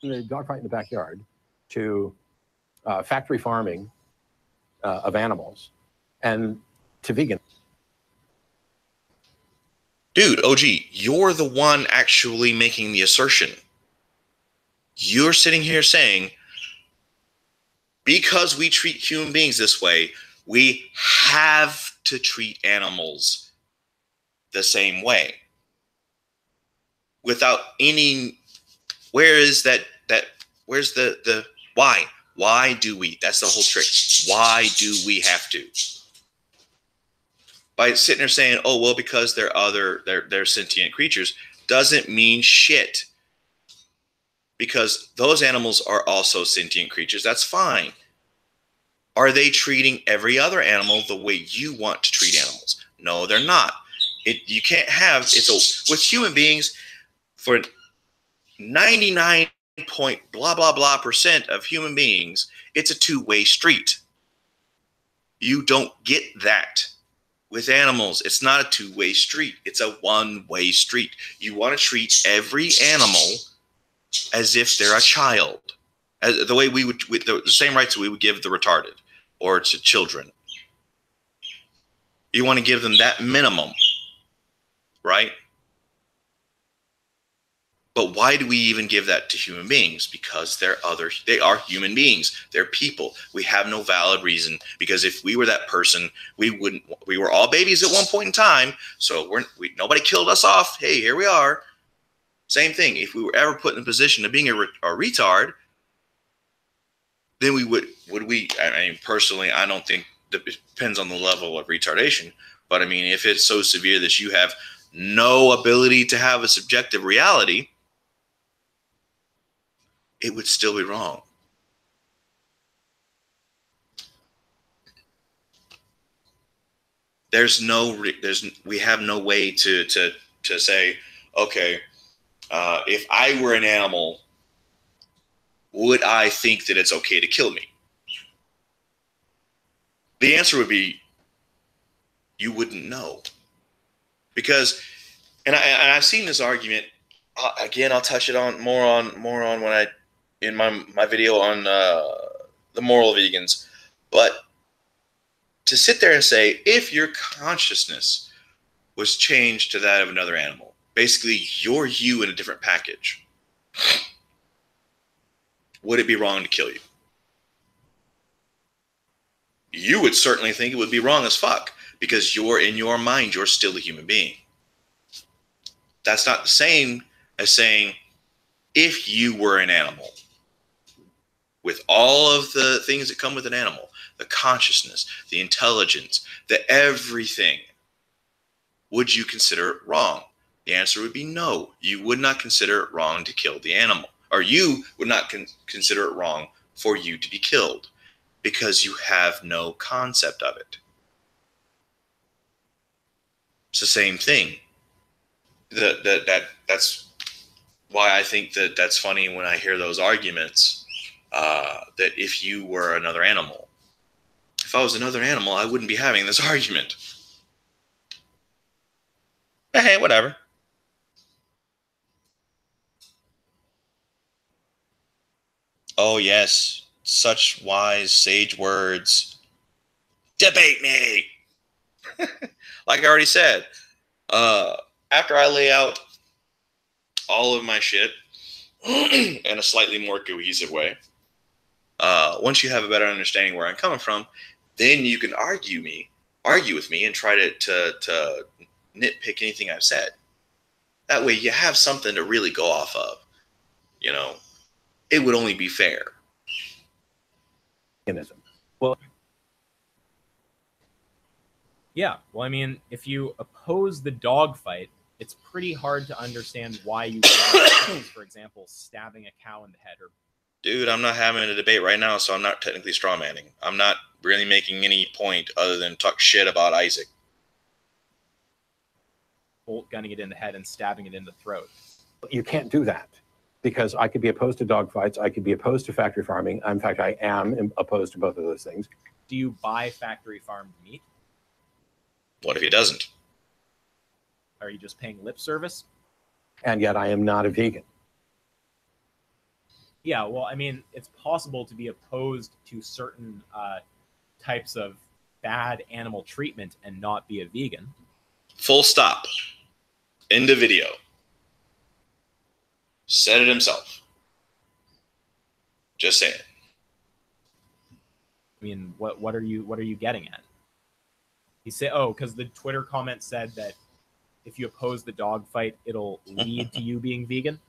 The dogfight in the backyard to factory farming of animals and to vegan. Dude, OG, you're the one actually making the assertion. You're sitting here saying, because we treat human beings this way, we have to treat animals the same way. Without any, where's the why? Why do we? That's the whole trick. Why do we have to? By sitting there saying, oh, well, because they're sentient creatures, doesn't mean shit. Because those animals are also sentient creatures. That's fine. Are they treating every other animal the way you want to treat animals? No, they're not. You can't have, with human beings, for 99 point blah, blah, blah % of human beings, it's a two-way street. You don't get that. With animals, it's not a two-way street. It's a one-way street. You want to treat every animal as if they're a child. The way we would, with the same rights we would give the retarded or to children. You want to give them that minimum, right? But why do we even give that to human beings? Because they are human beings. They're people. We have no valid reason, because if we were that person, we were all babies at one point in time. So nobody killed us off. Hey, here we are. Same thing. If we were ever put in a position of being a retard, then would we, I mean, personally, I don't think it depends on the level of retardation. But I mean, if it's so severe that you have no ability to have a subjective reality, it would still be wrong. We have no way to say, okay, if I were an animal, would I think that it's okay to kill me? The answer would be, you wouldn't know. Because, and I've seen this argument, again, I'll touch it on more on when in my video on the moral vegans. But to sit there and say, if your consciousness was changed to that of another animal, basically you're you in a different package, would it be wrong to kill you? You would certainly think it would be wrong as fuck, because in your mind, you're still a human being. That's not the same as saying, if you were an animal, with all of the things that come with an animal, the consciousness, the intelligence, the everything, would you consider it wrong? The answer would be no. You would not consider it wrong to kill the animal. Or you would not consider it wrong for you to be killed, because you have no concept of it. It's the same thing. That's why I think that's funny when I hear those arguments, that if you were another animal. If I was another animal, I wouldn't be having this argument. But hey, whatever. Oh, yes. Such wise, sage words. Debate me! Like I already said, after I lay out all of my shit in a slightly more cohesive way, once you have a better understanding where I'm coming from, then you can argue with me and try to nitpick anything I've said. That way you have something to really go off of. You know, it would only be fair. Well, Yeah, well, I mean, if you oppose the dogfight, it's pretty hard to understand why you would, for example, stabbing a cow in the head. Or Dude, I'm not having a debate right now, so I'm not technically strawmanning. I'm not really making any point other than talk shit about Isaac. bolt gunning it in the head and stabbing it in the throat. You can't do that, because I could be opposed to dogfights. I could be opposed to factory farming. In fact, I am opposed to both of those things. Do you buy factory farmed meat? What if he doesn't? Are you just paying lip service? And yet I am not a vegan. Yeah, well, I mean, it's possible to be opposed to certain types of bad animal treatment and not be a vegan. Full stop. End of video. Said it himself. Just saying. I mean, what are you getting at? He said, oh, because the Twitter comment said that if you oppose the dog fight, it'll lead to you being vegan.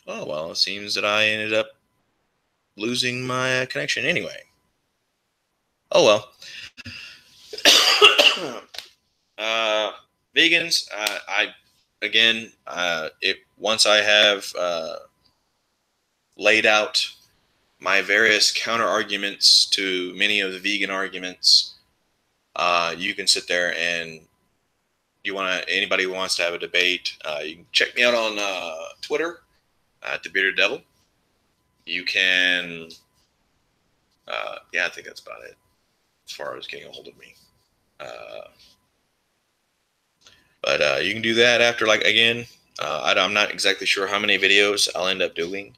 Oh, well, it seems that I ended up losing my connection anyway. Oh, well. Vegans, once I have laid out my various counter arguments to many of the vegan arguments, you can sit there and anybody who wants to have a debate, you can check me out on Twitter at the Bearded Devil. You can, I think that's about it as far as getting a hold of me. But you can do that after, I'm not exactly sure how many videos I'll end up doing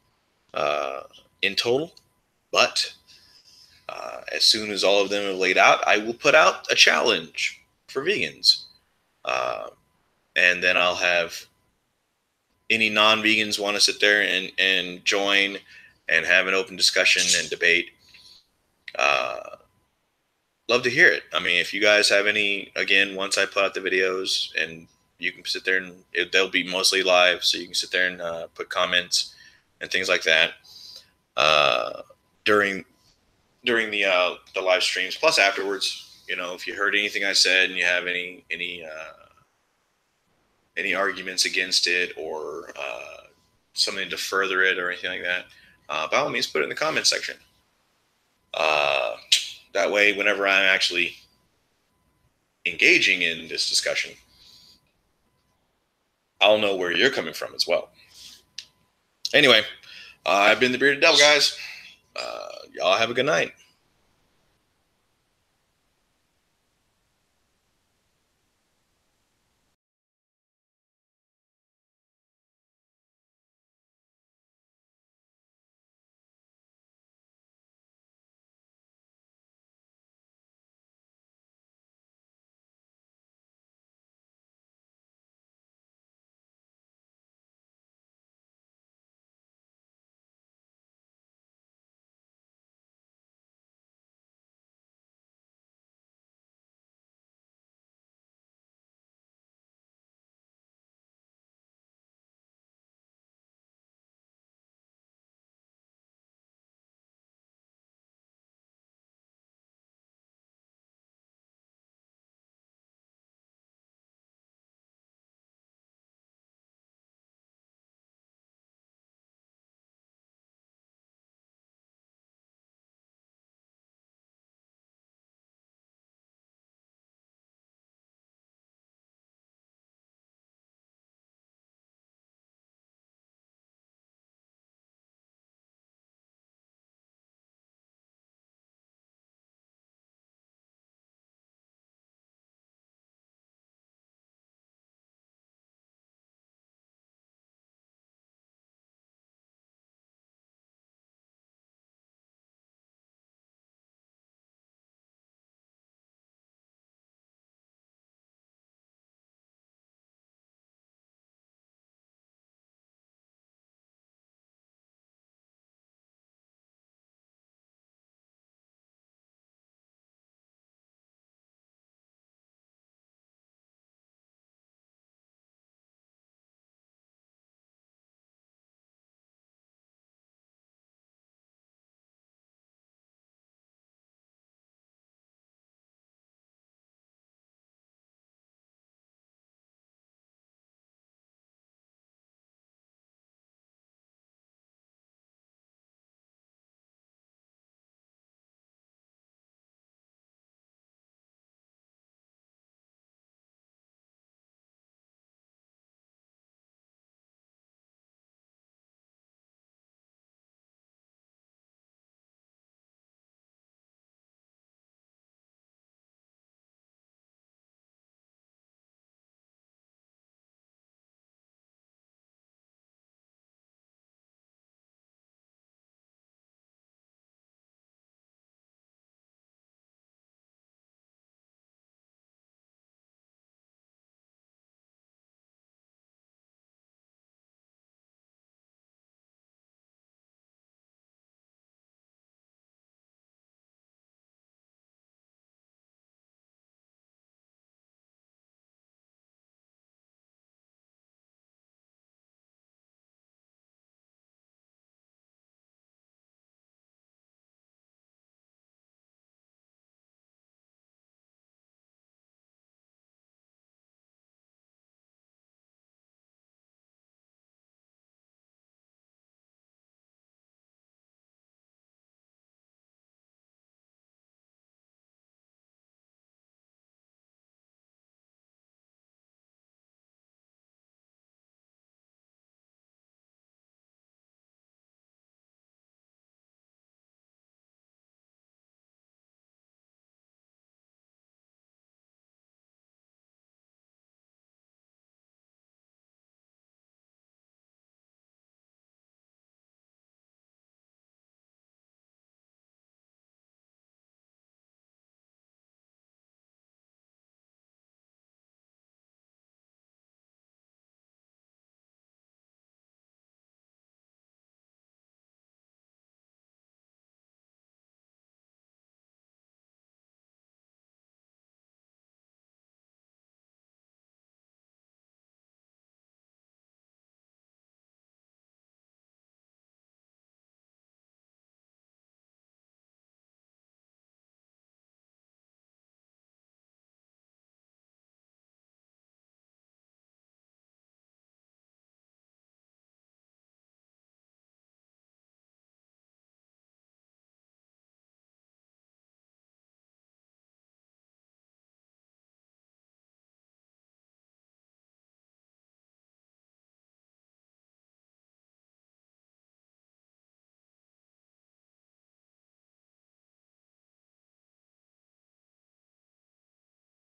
in total, but as soon as all of them are laid out, I will put out a challenge for vegans. And then I'll have any non-vegans want to sit there and join and have an open discussion and debate. Love to hear it. I mean, if you guys have any, again, once I put out the videos, and you can sit there and they'll be mostly live, so you can sit there and put comments and things like that during the live streams. Plus afterwards, if you heard anything I said and you have any arguments against it or something to further it or anything like that, by all means, put it in the comment section. That way, whenever I'm actually engaging in this discussion, I'll know where you're coming from as well. Anyway, I've been the Bearded Devil, guys. Y'all have a good night.